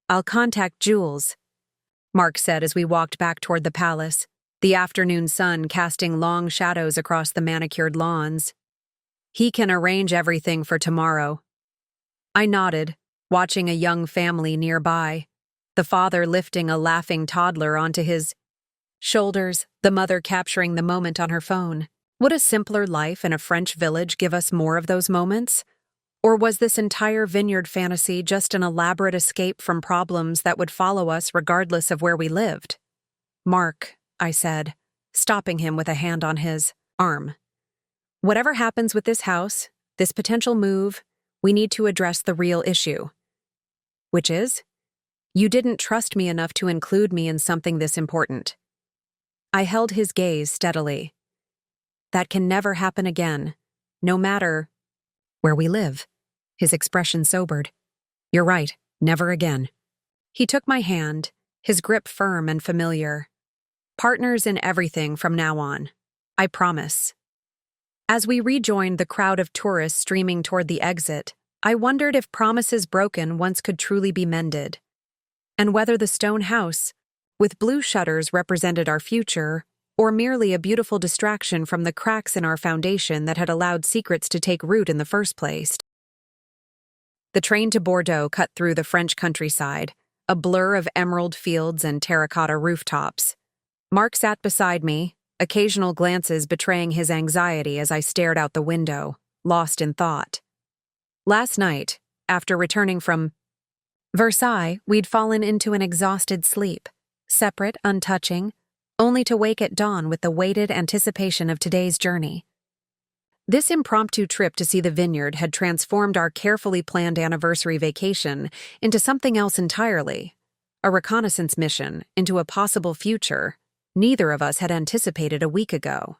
I'll contact Jules, Mark said as we walked back toward the palace, the afternoon sun casting long shadows across the manicured lawns. He can arrange everything for tomorrow. I nodded, watching a young family nearby, the father lifting a laughing toddler onto his shoulders, the mother capturing the moment on her phone. Would a simpler life in a French village give us more of those moments? Or was this entire vineyard fantasy just an elaborate escape from problems that would follow us regardless of where we lived? Mark, I said, stopping him with a hand on his arm. Whatever happens with this house, this potential move, we need to address the real issue. Which is? You didn't trust me enough to include me in something this important. I held his gaze steadily. That can never happen again, no matter where we live. His expression sobered. You're right, never again. He took my hand, his grip firm and familiar. Partners in everything from now on. I promise. As we rejoined the crowd of tourists streaming toward the exit, I wondered if promises broken once could truly be mended, and whether the stone house, with blue shutters, represented our future, or merely a beautiful distraction from the cracks in our foundation that had allowed secrets to take root in the first place. The train to Bordeaux cut through the French countryside, a blur of emerald fields and terracotta rooftops. Mark sat beside me, occasional glances betraying his anxiety as I stared out the window, lost in thought. Last night, after returning from Versailles, we'd fallen into an exhausted sleep, separate, untouching, only to wake at dawn with the weighted anticipation of today's journey. This impromptu trip to see the vineyard had transformed our carefully planned anniversary vacation into something else entirely. A reconnaissance mission into a possible future neither of us had anticipated a week ago.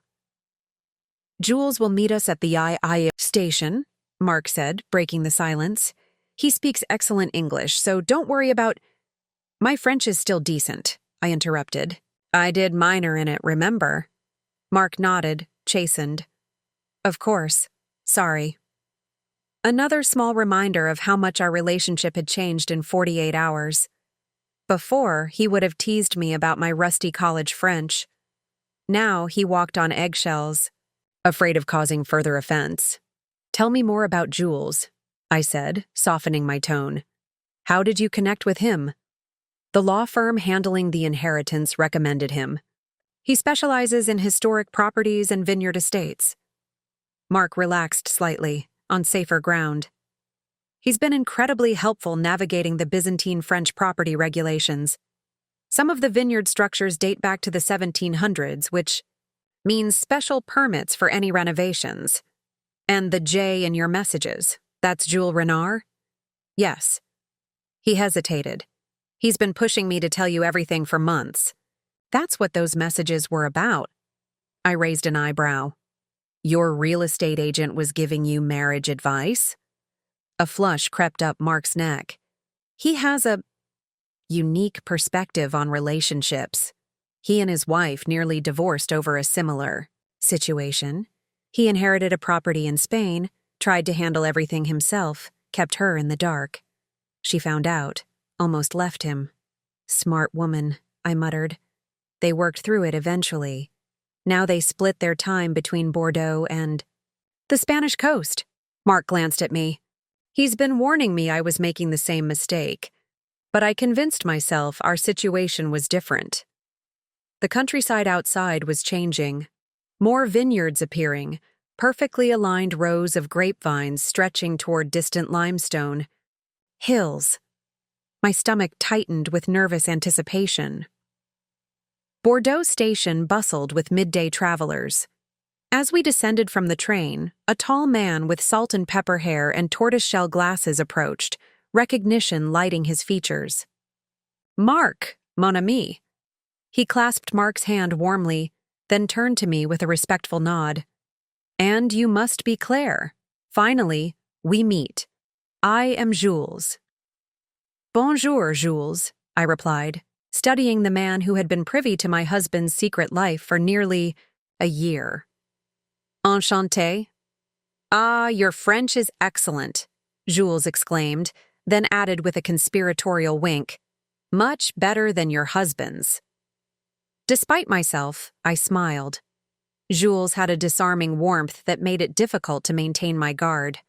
"Jules will meet us at the II station," Mark said, breaking the silence. "He speaks excellent English, so don't worry about—" "My French is still decent," I interrupted. "I did minor in it, remember?" Mark nodded, chastened. "Of course. Sorry." Another small reminder of how much our relationship had changed in 48 hours. Before, he would have teased me about my rusty college French. Now he walked on eggshells, afraid of causing further offense. "Tell me more about Jules," I said, softening my tone. "How did you connect with him?" "The law firm handling the inheritance recommended him. He specializes in historic properties and vineyard estates." Mark relaxed slightly, on safer ground. "He's been incredibly helpful navigating the Byzantine French property regulations. Some of the vineyard structures date back to the 1700s, which means special permits for any renovations. And the J in your messages, that's Jules Renard?" "Yes." He hesitated. "He's been pushing me to tell you everything for months." "That's what those messages were about." I raised an eyebrow. "Your real estate agent was giving you marriage advice?" A flush crept up Mark's neck. "He has a unique perspective on relationships. He and his wife nearly divorced over a similar situation. He inherited a property in Spain, tried to handle everything himself, kept her in the dark. She found out, almost left him. Smart woman," I muttered. "They worked through it eventually. Now they split their time between Bordeaux and the Spanish coast." Mark glanced at me. He's been warning me I was making the same mistake, but I convinced myself our situation was different. The countryside outside was changing. More vineyards appearing, perfectly aligned rows of grapevines stretching toward distant limestone. Hills. My stomach tightened with nervous anticipation. Bordeaux station bustled with midday travelers. As we descended from the train, a tall man with salt and pepper hair and tortoiseshell glasses approached, recognition lighting his features. "Mark, mon ami." He clasped Mark's hand warmly, then turned to me with a respectful nod. "And you must be Claire. Finally, we meet. I am Jules." "Bonjour, Jules," I replied, studying the man who had been privy to my husband's secret life for nearly a year. "Enchanté." "Ah, your French is excellent," Jules exclaimed, then added with a conspiratorial wink, "Much better than your husband's." Despite myself, I smiled. Jules had a disarming warmth that made it difficult to maintain my guard.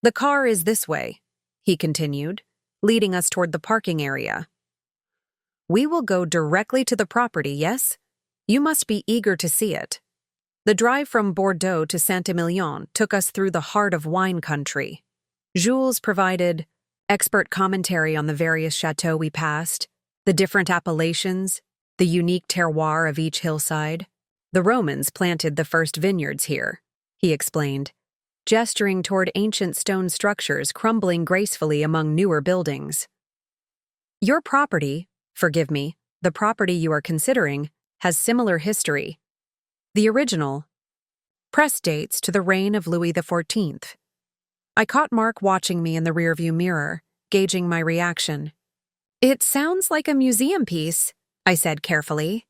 "The car is this way," he continued, leading us toward the parking area. "We will go directly to the property, yes? You must be eager to see it." The drive from Bordeaux to Saint-Emilion took us through the heart of wine country. Jules provided expert commentary on the various chateaux we passed, the different appellations, the unique terroir of each hillside. "The Romans planted the first vineyards here," he explained, gesturing toward ancient stone structures crumbling gracefully among newer buildings. "Your property, forgive me, the property you are considering, has similar history. The original press dates to the reign of Louis XIV. I caught Mark watching me in the rearview mirror, gauging my reaction. "It sounds like a museum piece," I said carefully.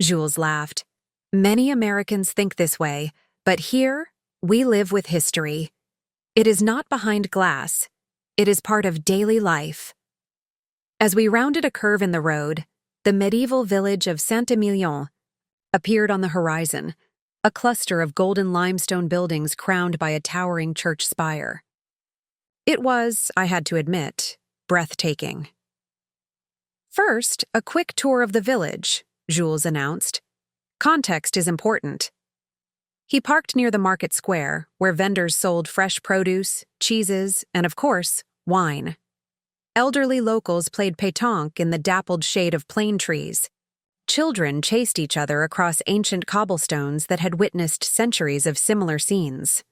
Jules laughed. "Many Americans think this way, but here, we live with history. It is not behind glass. It is part of daily life." As we rounded a curve in the road, the medieval village of Saint-Emilion appeared on the horizon, a cluster of golden limestone buildings crowned by a towering church spire. It was, I had to admit, breathtaking. "First, a quick tour of the village," Jules announced. "Context is important." He parked near the market square, where vendors sold fresh produce, cheeses, and, of course, wine. Elderly locals played pétanque in the dappled shade of plane trees. Children chased each other across ancient cobblestones that had witnessed centuries of similar scenes.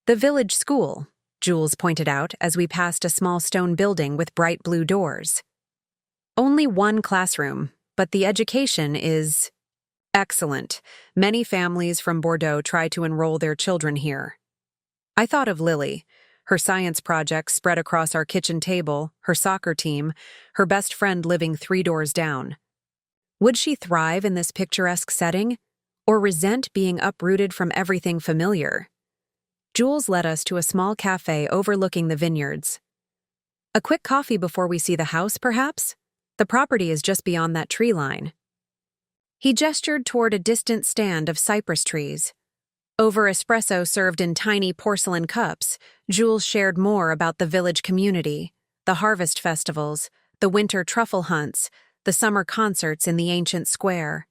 The village school, Jules pointed out as we passed a small stone building with bright blue doors. Only one classroom, but the education is excellent. Many families from Bordeaux try to enroll their children here. I thought of Lily, her science projects spread across our kitchen table, her soccer team, her best friend living 3 doors down. Would she thrive in this picturesque setting, or resent being uprooted from everything familiar? Jules led us to a small cafe overlooking the vineyards. A quick coffee before we see the house, perhaps? The property is just beyond that tree line. He gestured toward a distant stand of cypress trees. Over espresso served in tiny porcelain cups, Jules shared more about the village community, the harvest festivals, the winter truffle hunts, the summer concerts in the ancient square.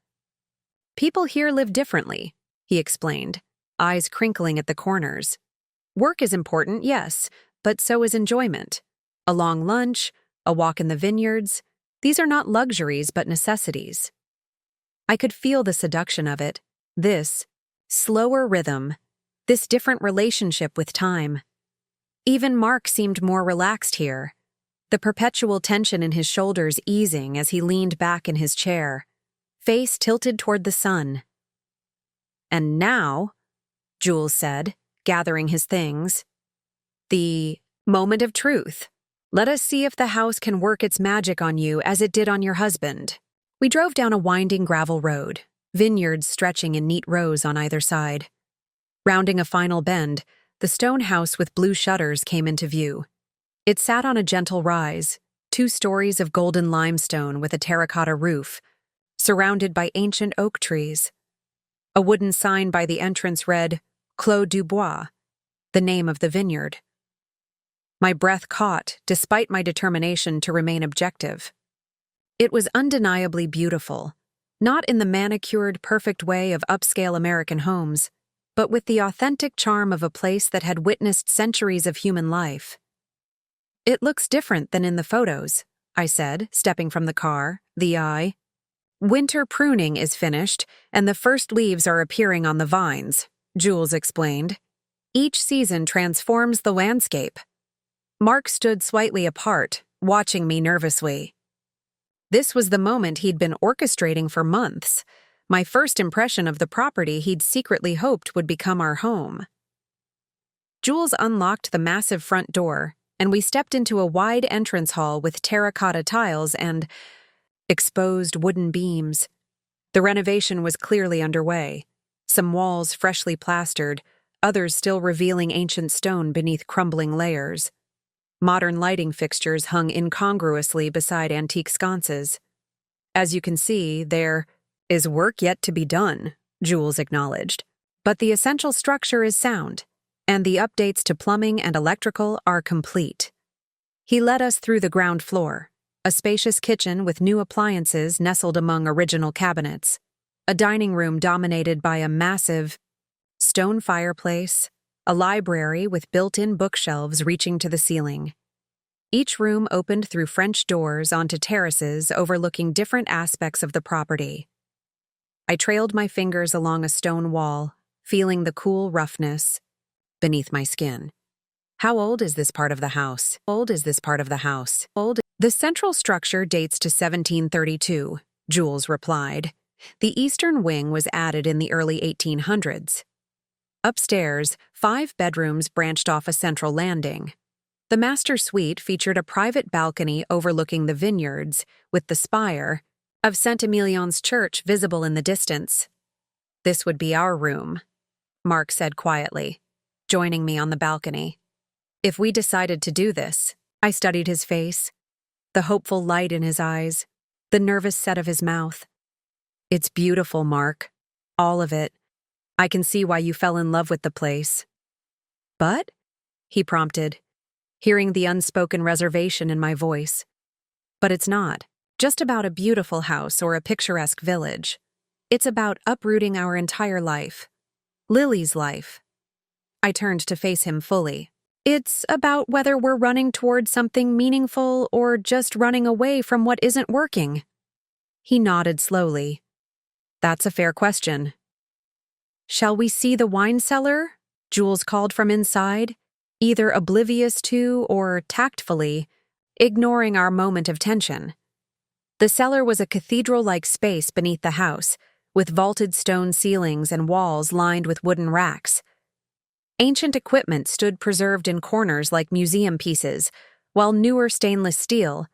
People here live differently, he explained, eyes crinkling at the corners. Work is important, yes, but so is enjoyment. A long lunch, a walk in the vineyards, these are not luxuries but necessities. I could feel the seduction of it, this slower rhythm, this different relationship with time. Even Mark seemed more relaxed here, the perpetual tension in his shoulders easing as he leaned back in his chair, face tilted toward the sun. And now, Jules said, gathering his things, the moment of truth. Let us see if the house can work its magic on you as it did on your husband. We drove down a winding gravel road, vineyards stretching in neat rows on either side. Rounding a final bend, the stone house with blue shutters came into view. It sat on a gentle rise, 2 stories of golden limestone with a terracotta roof, surrounded by ancient oak trees. A wooden sign by the entrance read, Clos du Bois, the name of the vineyard. My breath caught, despite my determination to remain objective. It was undeniably beautiful, not in the manicured, perfect way of upscale American homes, but with the authentic charm of a place that had witnessed centuries of human life. It looks different than in the photos, I said, stepping from the car, the eye. Winter pruning is finished, and the first leaves are appearing on the vines, Jules explained. Each season transforms the landscape. Mark stood slightly apart, watching me nervously. This was the moment he'd been orchestrating for months, my first impression of the property he'd secretly hoped would become our home. Jules unlocked the massive front door, and we stepped into a wide entrance hall with terracotta tiles and exposed wooden beams. The renovation was clearly underway, some walls freshly plastered, others still revealing ancient stone beneath crumbling layers. Modern lighting fixtures hung incongruously beside antique sconces. As you can see, there is work yet to be done, Jules acknowledged. But the essential structure is sound, and the updates to plumbing and electrical are complete. He led us through the ground floor, a spacious kitchen with new appliances nestled among original cabinets, a dining room dominated by a massive stone fireplace, a library with built-in bookshelves reaching to the ceiling. Each room opened through French doors onto terraces overlooking different aspects of the property. I trailed my fingers along a stone wall, feeling the cool roughness beneath my skin. How old is this part of the house? The central structure dates to 1732, Jules replied. The eastern wing was added in the early 1800s. Upstairs, 5 bedrooms branched off a central landing. The master suite featured a private balcony overlooking the vineyards, with the spire of Saint-Emilion's church visible in the distance. This would be our room, Mark said quietly, joining me on the balcony. If we decided to do this, I studied his face, the hopeful light in his eyes, the nervous set of his mouth. It's beautiful, Mark. All of it. I can see why you fell in love with the place. But? He prompted, hearing the unspoken reservation in my voice. But it's not just about a beautiful house or a picturesque village. It's about uprooting our entire life. Lily's life. I turned to face him fully. It's about whether we're running towards something meaningful or just running away from what isn't working. He nodded slowly. That's a fair question. Shall we see the wine cellar? Jules called from inside, either oblivious to or tactfully, ignoring our moment of tension. The cellar was a cathedral-like space beneath the house, with vaulted stone ceilings and walls lined with wooden racks. Ancient equipment stood preserved in corners like museum pieces, while newer stainless steel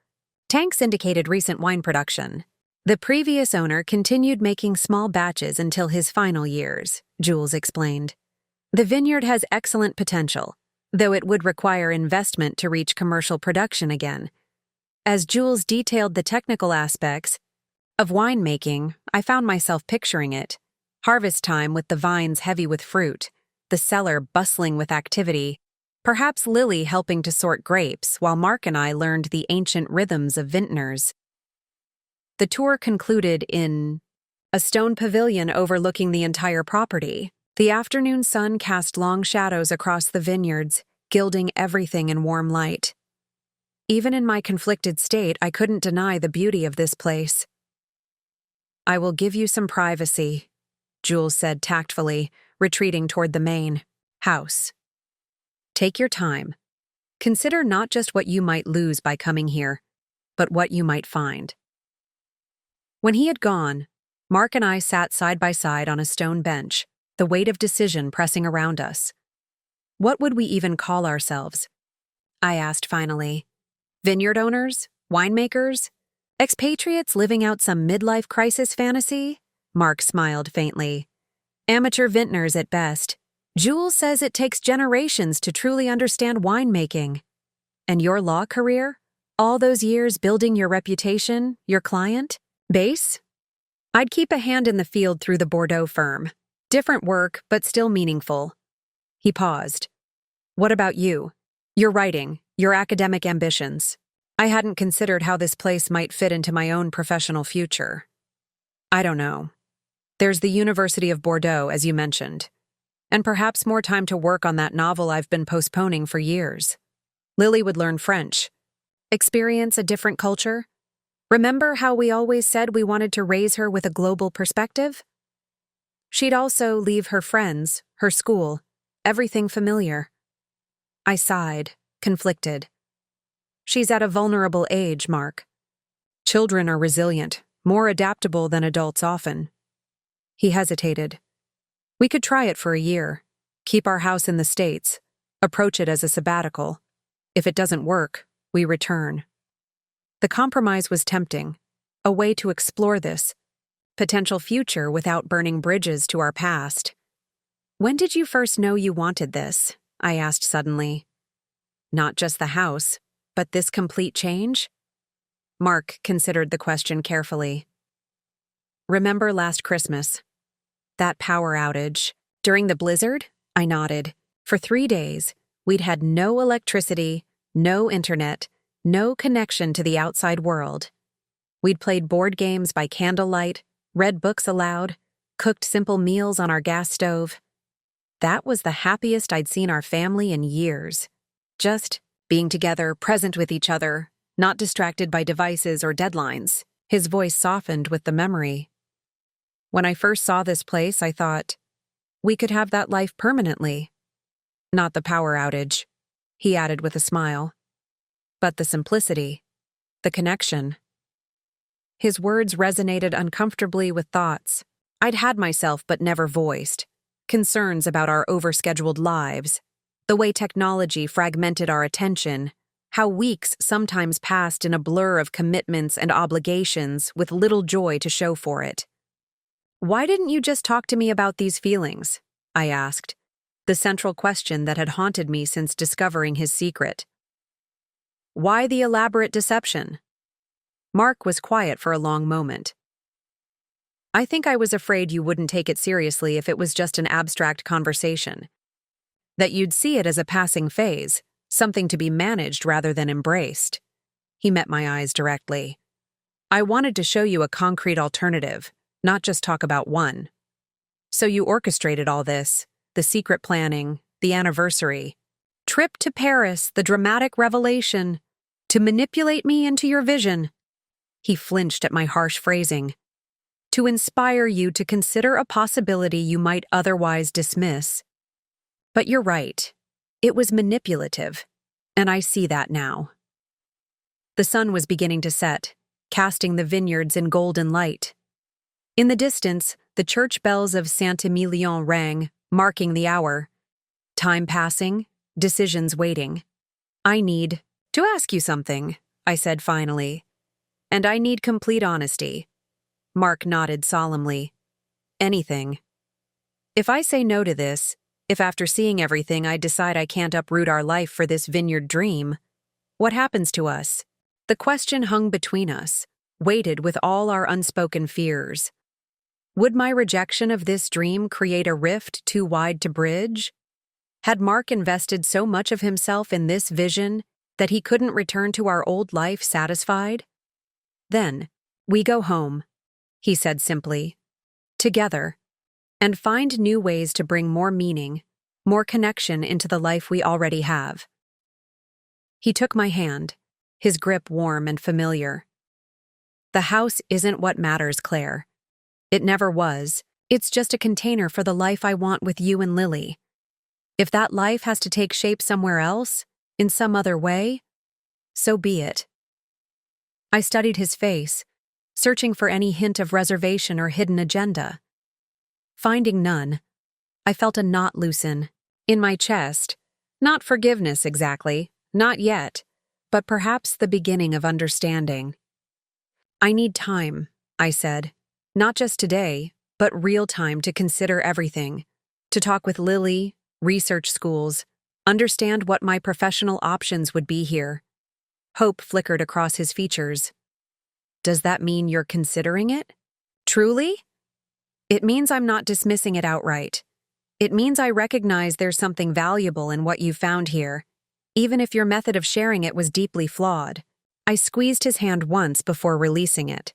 tanks indicated recent wine production. The previous owner continued making small batches until his final years, Jules explained. The vineyard has excellent potential, though it would require investment to reach commercial production again. As Jules detailed the technical aspects of winemaking, I found myself picturing it. Harvest time with the vines heavy with fruit, the cellar bustling with activity, perhaps Lily helping to sort grapes while Mark and I learned the ancient rhythms of vintners. The tour concluded in a stone pavilion overlooking the entire property. The afternoon sun cast long shadows across the vineyards, gilding everything in warm light. Even in my conflicted state, I couldn't deny the beauty of this place. I will give you some privacy, Jules said tactfully, retreating toward the main house. Take your time. Consider not just what you might lose by coming here, but what you might find. When he had gone, Mark and I sat side by side on a stone bench, the weight of decision pressing around us. What would we even call ourselves? I asked finally. Vineyard owners? Winemakers? Expatriates living out some midlife crisis fantasy? Mark smiled faintly. Amateur vintners at best. Jules says it takes generations to truly understand winemaking. And your law career? All those years building your reputation, your client base? I'd keep a hand in the field through the Bordeaux firm. Different work, but still meaningful. He paused. What about you? Your writing, your academic ambitions. I hadn't considered how this place might fit into my own professional future. I don't know. There's the University of Bordeaux, as you mentioned. And perhaps more time to work on that novel I've been postponing for years. Lily would learn French. Experience a different culture. Remember how we always said we wanted to raise her with a global perspective? She'd also leave her friends, her school, everything familiar. I sighed, conflicted. She's at a vulnerable age, Mark. Children are resilient, more adaptable than adults often. He hesitated. We could try it for a year, keep our house in the States, approach it as a sabbatical. If it doesn't work, we return. The compromise was tempting, a way to explore this potential future without burning bridges to our past. When did you first know you wanted this? I asked suddenly. Not just the house, but this complete change? Mark considered the question carefully. Remember last Christmas? That power outage. During the blizzard? I nodded. For 3 days, we'd had no electricity, no internet, no connection to the outside world. We'd played board games by candlelight, read books aloud, cooked simple meals on our gas stove. That was the happiest I'd seen our family in years. Just being together, present with each other, not distracted by devices or deadlines. His voice softened with the memory. When I first saw this place, I thought, we could have that life permanently. Not the power outage, he added with a smile. But the simplicity, the connection. His words resonated uncomfortably with thoughts I'd had myself but never voiced. Concerns about our overscheduled lives, the way technology fragmented our attention, how weeks sometimes passed in a blur of commitments and obligations with little joy to show for it. Why didn't you just talk to me about these feelings? I asked, the central question that had haunted me since discovering his secret. Why the elaborate deception? Mark was quiet for a long moment. I think I was afraid you wouldn't take it seriously if it was just an abstract conversation. That you'd see it as a passing phase, something to be managed rather than embraced. He met my eyes directly. I wanted to show you a concrete alternative, not just talk about one. So you orchestrated all this, the secret planning, the anniversary, trip to Paris, the dramatic revelation, to manipulate me into your vision. He flinched at my harsh phrasing. To inspire you to consider a possibility you might otherwise dismiss. But you're right. It was manipulative, and I see that now. The sun was beginning to set, casting the vineyards in golden light. In the distance, the church bells of Saint-Emilion rang, marking the hour. Time passing, decisions waiting. I need to ask you something, I said finally. And I need complete honesty. Mark nodded solemnly. Anything. If I say no to this, if after seeing everything I decide I can't uproot our life for this vineyard dream, what happens to us? The question hung between us, weighted with all our unspoken fears. Would my rejection of this dream create a rift too wide to bridge? Had Mark invested so much of himself in this vision that he couldn't return to our old life satisfied? Then, we go home, he said simply, together, and find new ways to bring more meaning, more connection into the life we already have. He took my hand, his grip warm and familiar. The house isn't what matters, Claire. It never was. It's just a container for the life I want with you and Lily. If that life has to take shape somewhere else, in some other way, so be it. I studied his face, searching for any hint of reservation or hidden agenda. Finding none, I felt a knot loosen in my chest. Not forgiveness exactly, not yet, but perhaps the beginning of understanding. I need time, I said. Not just today, but real time to consider everything. To talk with Lily, research schools, understand what my professional options would be here. Hope flickered across his features. Does that mean you're considering it? Truly? It means I'm not dismissing it outright. It means I recognize there's something valuable in what you found here, even if your method of sharing it was deeply flawed. I squeezed his hand once before releasing it.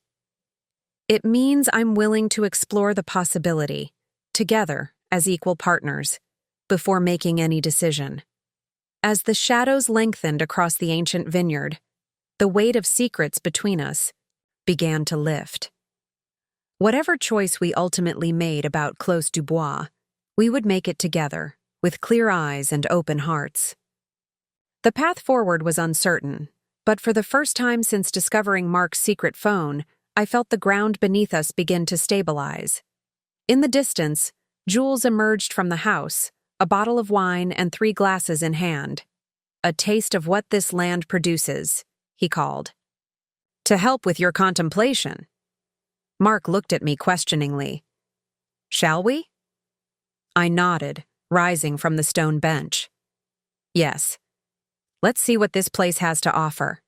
It means I'm willing to explore the possibility, together as equal partners, before making any decision. As the shadows lengthened across the ancient vineyard, the weight of secrets between us began to lift. Whatever choice we ultimately made about Clos du Bois, we would make it together, with clear eyes and open hearts. The path forward was uncertain, but for the first time since discovering Mark's secret phone, I felt the ground beneath us begin to stabilize. In the distance, Jules emerged from the house, a bottle of wine and 3 glasses in hand. A taste of what this land produces, he called. To help with your contemplation. Mark looked at me questioningly. Shall we? I nodded, rising from the stone bench. Yes. Let's see what this place has to offer.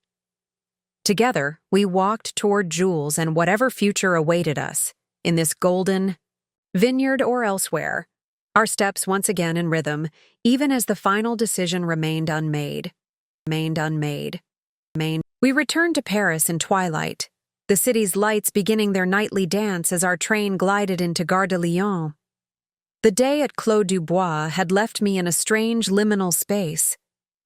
Together, we walked toward Jules and whatever future awaited us, in this golden vineyard or elsewhere, our steps once again in rhythm, even as the final decision remained unmade. We returned to Paris in twilight, the city's lights beginning their nightly dance as our train glided into Gare de Lyon. The day at Clos du Bois had left me in a strange liminal space,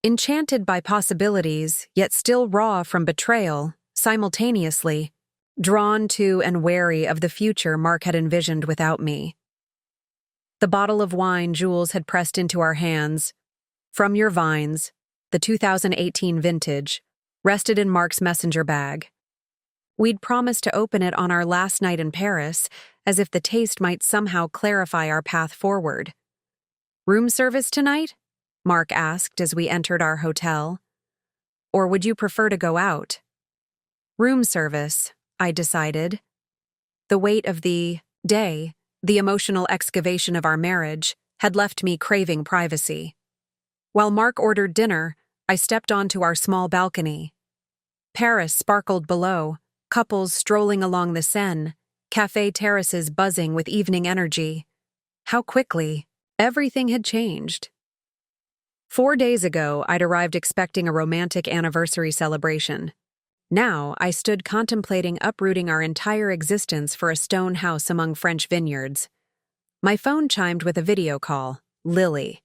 enchanted by possibilities, yet still raw from betrayal, simultaneously, drawn to and wary of the future Mark had envisioned without me. The bottle of wine Jules had pressed into our hands, from your vines, the 2018 vintage, rested in Mark's messenger bag. We'd promised to open it on our last night in Paris, as if the taste might somehow clarify our path forward. Room service tonight? Mark asked as we entered our hotel. Or would you prefer to go out? Room service, I decided. The weight of the day, the emotional excavation of our marriage, had left me craving privacy. While Mark ordered dinner, I stepped onto our small balcony. Paris sparkled below, couples strolling along the Seine, cafe terraces buzzing with evening energy. How quickly everything had changed. 4 days ago, I'd arrived expecting a romantic anniversary celebration. Now, I stood contemplating uprooting our entire existence for a stone house among French vineyards. My phone chimed with a video call, Lily.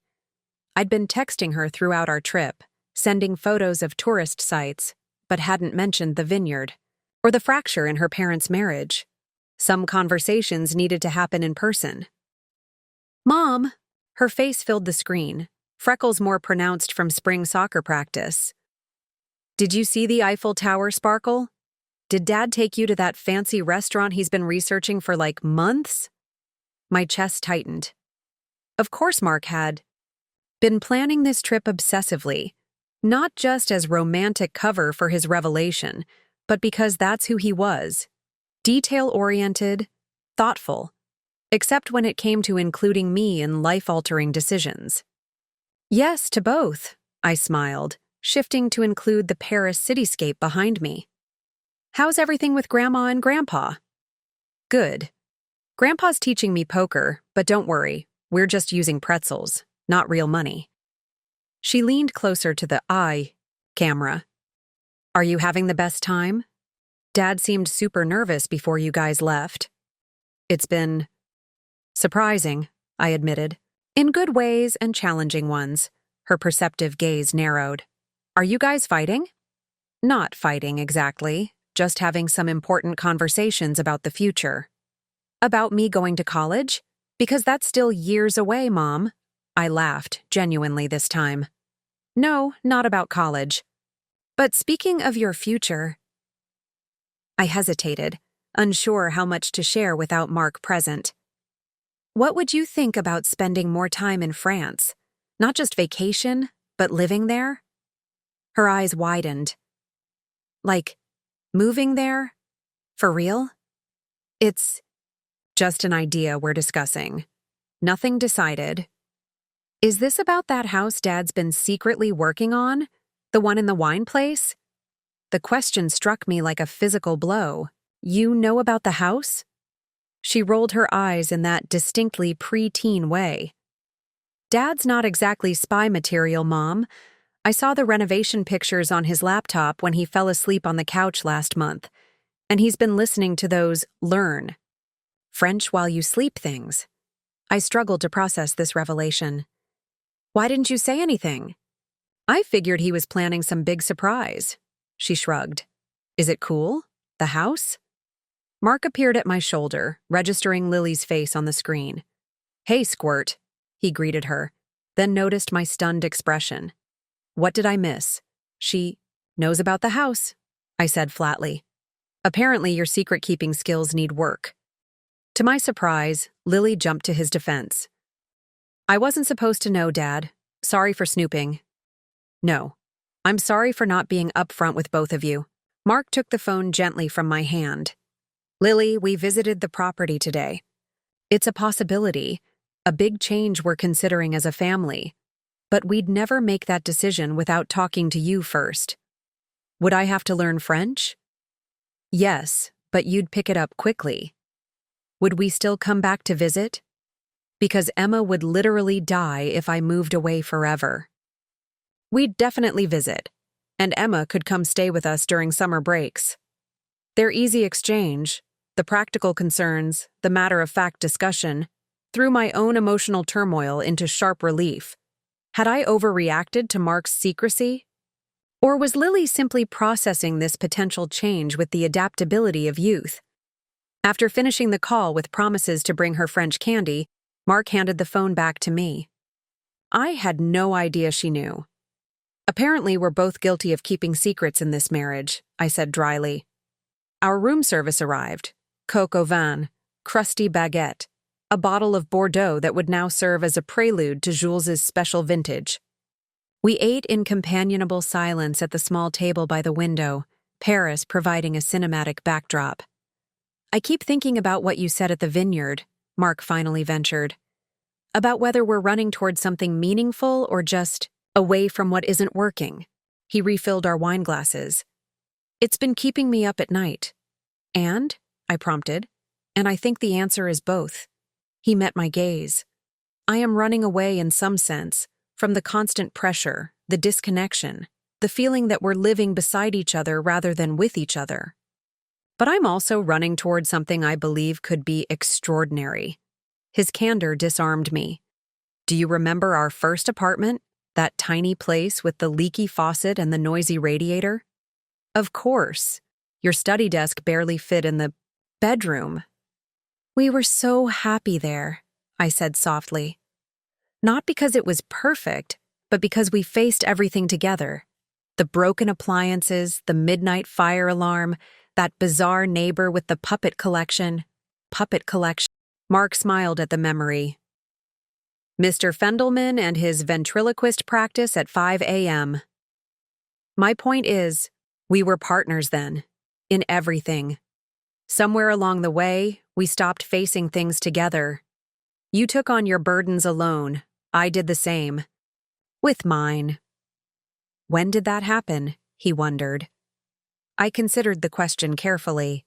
I'd been texting her throughout our trip, sending photos of tourist sites, but hadn't mentioned the vineyard. or the fracture in her parents' marriage. Some conversations needed to happen in person. Mom! Her face filled the screen, freckles more pronounced from spring soccer practice. Did you see the Eiffel Tower sparkle? Did Dad take you to that fancy restaurant he's been researching for like months? My chest tightened. Of course Mark had. Been planning this trip obsessively, not just as romantic cover for his revelation, but because that's who he was. Detail-oriented, thoughtful, except when it came to including me in life-altering decisions. Yes, to both, I smiled, shifting to include the Paris cityscape behind me. How's everything with Grandma and Grandpa? Good. Grandpa's teaching me poker, but don't worry, we're just using pretzels, not real money. She leaned closer to the eye camera. Are you having the best time? Dad seemed super nervous before you guys left. It's been surprising, I admitted. In good ways and challenging ones. Her perceptive gaze narrowed. Are you guys fighting? Not fighting exactly, just having some important conversations about the future. About me going to college? Because that's still years away, Mom. I laughed, genuinely this time. No, not about college. But speaking of your future... I hesitated, unsure how much to share without Mark present. What would you think about spending more time in France? Not just vacation, but living there? Her eyes widened. Like, moving there? For real? It's just an idea we're discussing. Nothing decided. Is this about that house Dad's been secretly working on? The one in the wine place? The question struck me like a physical blow. You know about the house? She rolled her eyes in that distinctly pre-teen way. Dad's not exactly spy material, Mom. I saw the renovation pictures on his laptop when he fell asleep on the couch last month, and he's been listening to those learn French while you sleep things. I struggled to process this revelation. Why didn't you say anything? I figured he was planning some big surprise. She shrugged. Is it cool? The house? Mark appeared at my shoulder, registering Lily's face on the screen. Hey, Squirt, he greeted her, then noticed my stunned expression. What did I miss? She knows about the house, I said flatly. Apparently your secret-keeping skills need work. To my surprise, Lily jumped to his defense. I wasn't supposed to know, Dad. Sorry for snooping. No. I'm sorry for not being upfront with both of you. Mark took the phone gently from my hand. Lily, we visited the property today. It's a possibility, a big change we're considering as a family. But we'd never make that decision without talking to you first. Would I have to learn French? Yes, but you'd pick it up quickly. Would we still come back to visit? Because Emma would literally die if I moved away forever. We'd definitely visit, and Emma could come stay with us during summer breaks. Their easy exchange, the practical concerns, the matter-of-fact discussion, threw my own emotional turmoil into sharp relief. Had I overreacted to Mark's secrecy? Or was Lily simply processing this potential change with the adaptability of youth? After finishing the call with promises to bring her French candy, Mark handed the phone back to me. I had no idea she knew. Apparently, we're both guilty of keeping secrets in this marriage, I said dryly. Our room service arrived. Coq au vin, crusty baguette, a bottle of Bordeaux that would now serve as a prelude to Jules's special vintage. We ate in companionable silence at the small table by the window, Paris providing a cinematic backdrop. I keep thinking about what you said at the vineyard, Mark finally ventured. About whether we're running towards something meaningful or just away from what isn't working. He refilled our wine glasses. It's been keeping me up at night. And? I prompted. And I think the answer is both. He met my gaze. I am running away in some sense, from the constant pressure, the disconnection, the feeling that we're living beside each other rather than with each other. But I'm also running toward something I believe could be extraordinary. His candor disarmed me. Do you remember our first apartment? That tiny place with the leaky faucet and the noisy radiator? Of course. Your study desk barely fit in the bedroom. We were so happy there, I said softly. Not because it was perfect, but because we faced everything together. The broken appliances, the midnight fire alarm, that bizarre neighbor with the puppet collection. Mark smiled at the memory. Mr. Fendelman and his ventriloquist practice at 5 a.m. My point is, we were partners then, in everything. Somewhere along the way, we stopped facing things together. You took on your burdens alone. I did the same. With mine. When did that happen? He wondered. I considered the question carefully.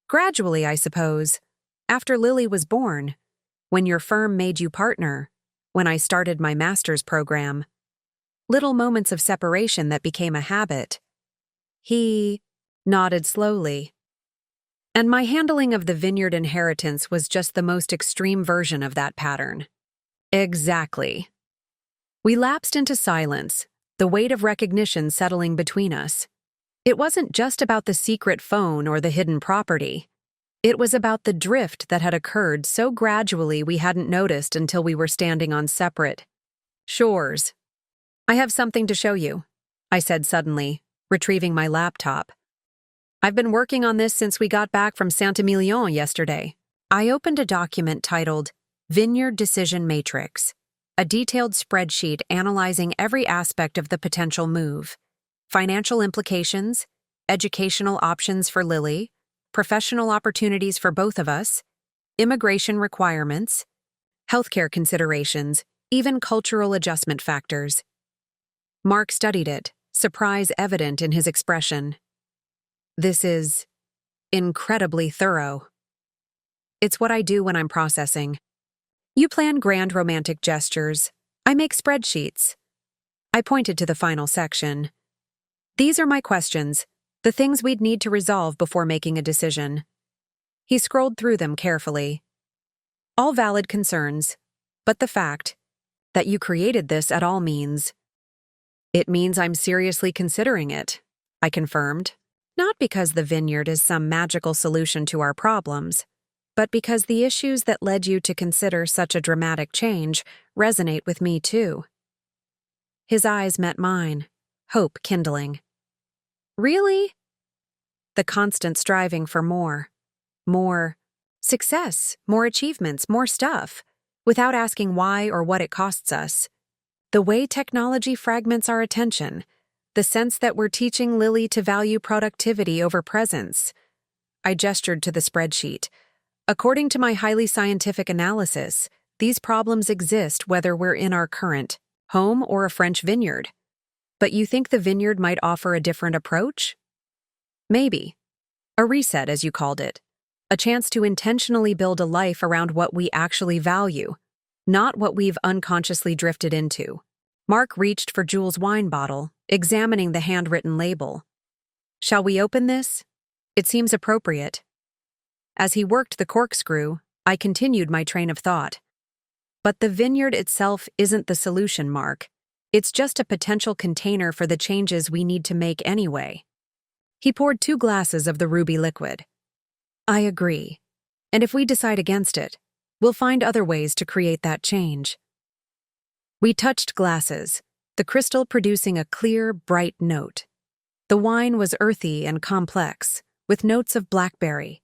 Gradually, I suppose. After Lily was born. When your firm made you partner. When I started my master's program. Little moments of separation that became a habit. He nodded slowly. And my handling of the vineyard inheritance was just the most extreme version of that pattern. Exactly. We lapsed into silence, the weight of recognition settling between us. It wasn't just about the secret phone or the hidden property. It was about the drift that had occurred so gradually we hadn't noticed until we were standing on separate shores. I have something to show you, I said suddenly, retrieving my laptop. I've been working on this since we got back from Saint-Emilion yesterday. I opened a document titled Vineyard Decision Matrix, a detailed spreadsheet analyzing every aspect of the potential move. Financial implications, educational options for Lily, professional opportunities for both of us, immigration requirements, healthcare considerations, even cultural adjustment factors. Mark studied it, surprise evident in his expression. This is incredibly thorough. It's what I do when I'm processing. You plan grand romantic gestures. I make spreadsheets. I pointed to the final section. These are my questions, the things we'd need to resolve before making a decision. He scrolled through them carefully. All valid concerns, but the fact that you created this at all means. It means I'm seriously considering it, I confirmed. Not because the vineyard is some magical solution to our problems, but because the issues that led you to consider such a dramatic change resonate with me too. His eyes met mine, hope kindling. Really? The constant striving for more success, more achievements, more stuff, without asking why or what it costs us. The way technology fragments our attention, the sense that we're teaching Lily to value productivity over presence. I gestured to the spreadsheet. According to my highly scientific analysis, these problems exist whether we're in our current home or a French vineyard. But you think the vineyard might offer a different approach? Maybe. A reset, as you called it. A chance to intentionally build a life around what we actually value, not what we've unconsciously drifted into. Mark reached for Jules' wine bottle, examining the handwritten label. Shall we open this? It seems appropriate. As he worked the corkscrew, I continued my train of thought. But the vineyard itself isn't the solution, Mark. It's just a potential container for the changes we need to make anyway. He poured 2 glasses of the ruby liquid. I agree. And if we decide against it, we'll find other ways to create that change. We touched glasses, the crystal producing a clear, bright note. The wine was earthy and complex, with notes of blackberry.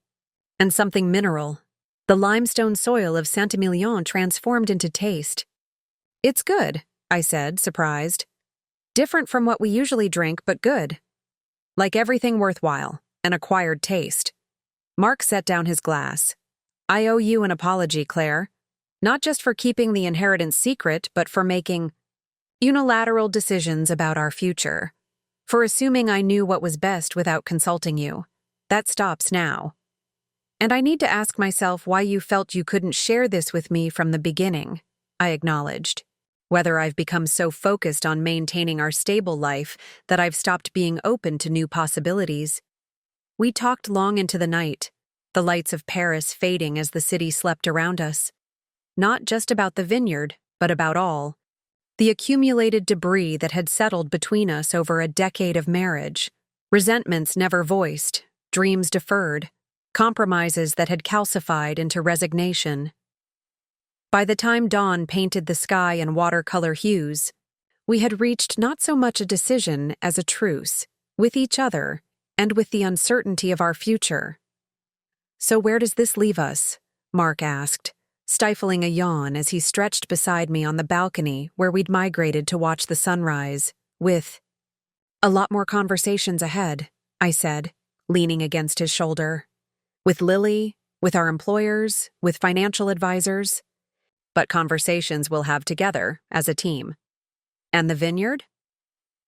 And something mineral. The limestone soil of Saint-Emilion transformed into taste. It's good, I said, surprised. Different from what we usually drink, but good. Like everything worthwhile, an acquired taste. Mark set down his glass. I owe you an apology, Claire. Not just for keeping the inheritance secret, but for making unilateral decisions about our future. For assuming I knew what was best without consulting you. That stops now. And I need to ask myself why you felt you couldn't share this with me from the beginning, I acknowledged. Whether I've become so focused on maintaining our stable life that I've stopped being open to new possibilities. We talked long into the night, the lights of Paris fading as the city slept around us. Not just about the vineyard, but about all. The accumulated debris that had settled between us over a decade of marriage. Resentments never voiced, dreams deferred, compromises that had calcified into resignation. By the time dawn painted the sky in watercolor hues, we had reached not so much a decision as a truce, with each other and with the uncertainty of our future. "So where does this leave us?" Mark asked, stifling a yawn as he stretched beside me on the balcony where we'd migrated to watch the sunrise, with "A lot more conversations ahead," I said, leaning against his shoulder. "With Lily, with our employers, with financial advisors. But conversations we'll have together, as a team. And the vineyard?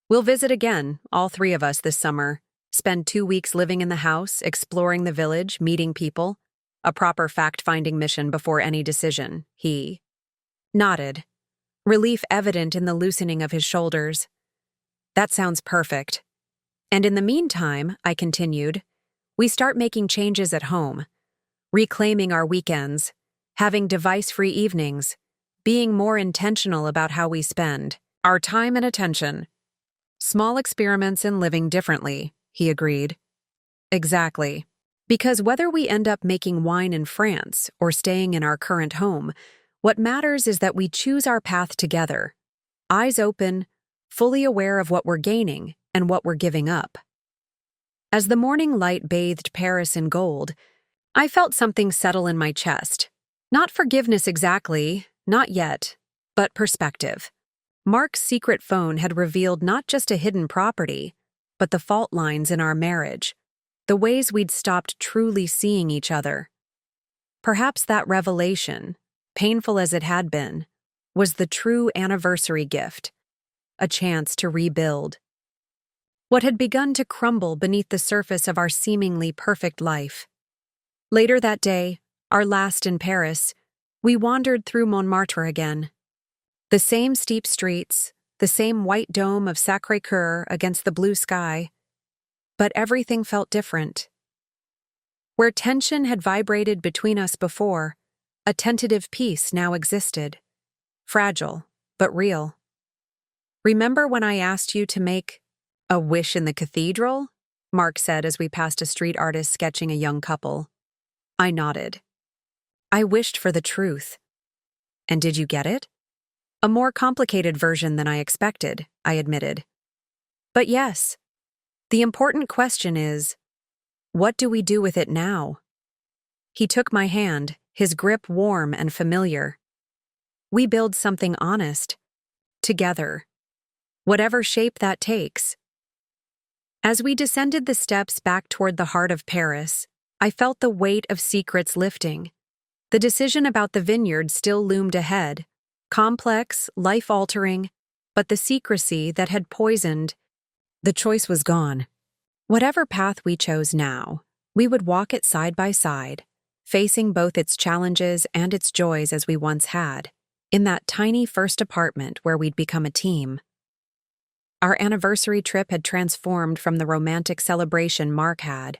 We'll visit again, all three of us this summer, spend 2 weeks living in the house, exploring the village, meeting people. A proper fact-finding mission before any decision," he nodded, relief evident in the loosening of his shoulders. "That sounds perfect. And in the meantime," I continued, "we start making changes at home, reclaiming our weekends, having device-free evenings, being more intentional about how we spend our time and attention. Small experiments in living differently," he agreed. "Exactly. Because whether we end up making wine in France or staying in our current home, what matters is that we choose our path together, eyes open, fully aware of what we're gaining and what we're giving up." As the morning light bathed Paris in gold, I felt something settle in my chest. Not forgiveness exactly, not yet, but perspective. Mark's secret phone had revealed not just a hidden property, but the fault lines in our marriage, the ways we'd stopped truly seeing each other. Perhaps that revelation, painful as it had been, was the true anniversary gift, a chance to rebuild what had begun to crumble beneath the surface of our seemingly perfect life. Later that day, our last in Paris, we wandered through Montmartre again. The same steep streets, the same white dome of Sacré-Cœur against the blue sky, but everything felt different. Where tension had vibrated between us before, a tentative peace now existed, fragile but real. "Remember when I asked you to make a wish in the cathedral?" Mark said as we passed a street artist sketching a young couple. I nodded. "I wished for the truth." "And did you get it?" "A more complicated version than I expected," I admitted. "But yes, the important question is, what do we do with it now?" He took my hand, his grip warm and familiar. "We build something honest, together, whatever shape that takes." As we descended the steps back toward the heart of Paris, I felt the weight of secrets lifting. The decision about the vineyard still loomed ahead, complex, life-altering, but the secrecy that had poisoned, the choice was gone. Whatever path we chose now, we would walk it side by side, facing both its challenges and its joys as we once had, in that tiny first apartment where we'd become a team. Our anniversary trip had transformed from the romantic celebration Mark had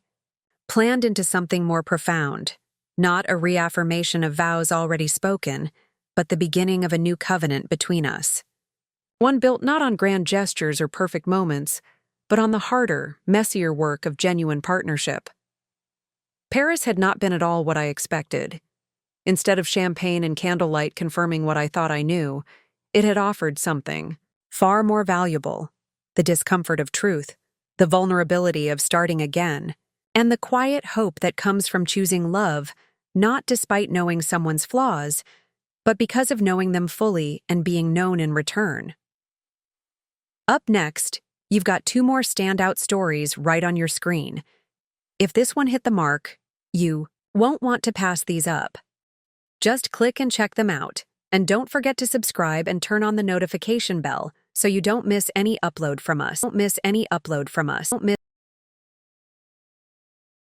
planned into something more profound, not a reaffirmation of vows already spoken, but the beginning of a new covenant between us. One built not on grand gestures or perfect moments, but on the harder, messier work of genuine partnership. Paris had not been at all what I expected. Instead of champagne and candlelight confirming what I thought I knew, it had offered something far more valuable: the discomfort of truth, the vulnerability of starting again, and the quiet hope that comes from choosing love, not despite knowing someone's flaws, but because of knowing them fully and being known in return. Up next, you've got 2 more standout stories right on your screen. If this one hit the mark, you won't want to pass these up. Just click and check them out, and don't forget to subscribe and turn on the notification bell so you don't miss any upload from us.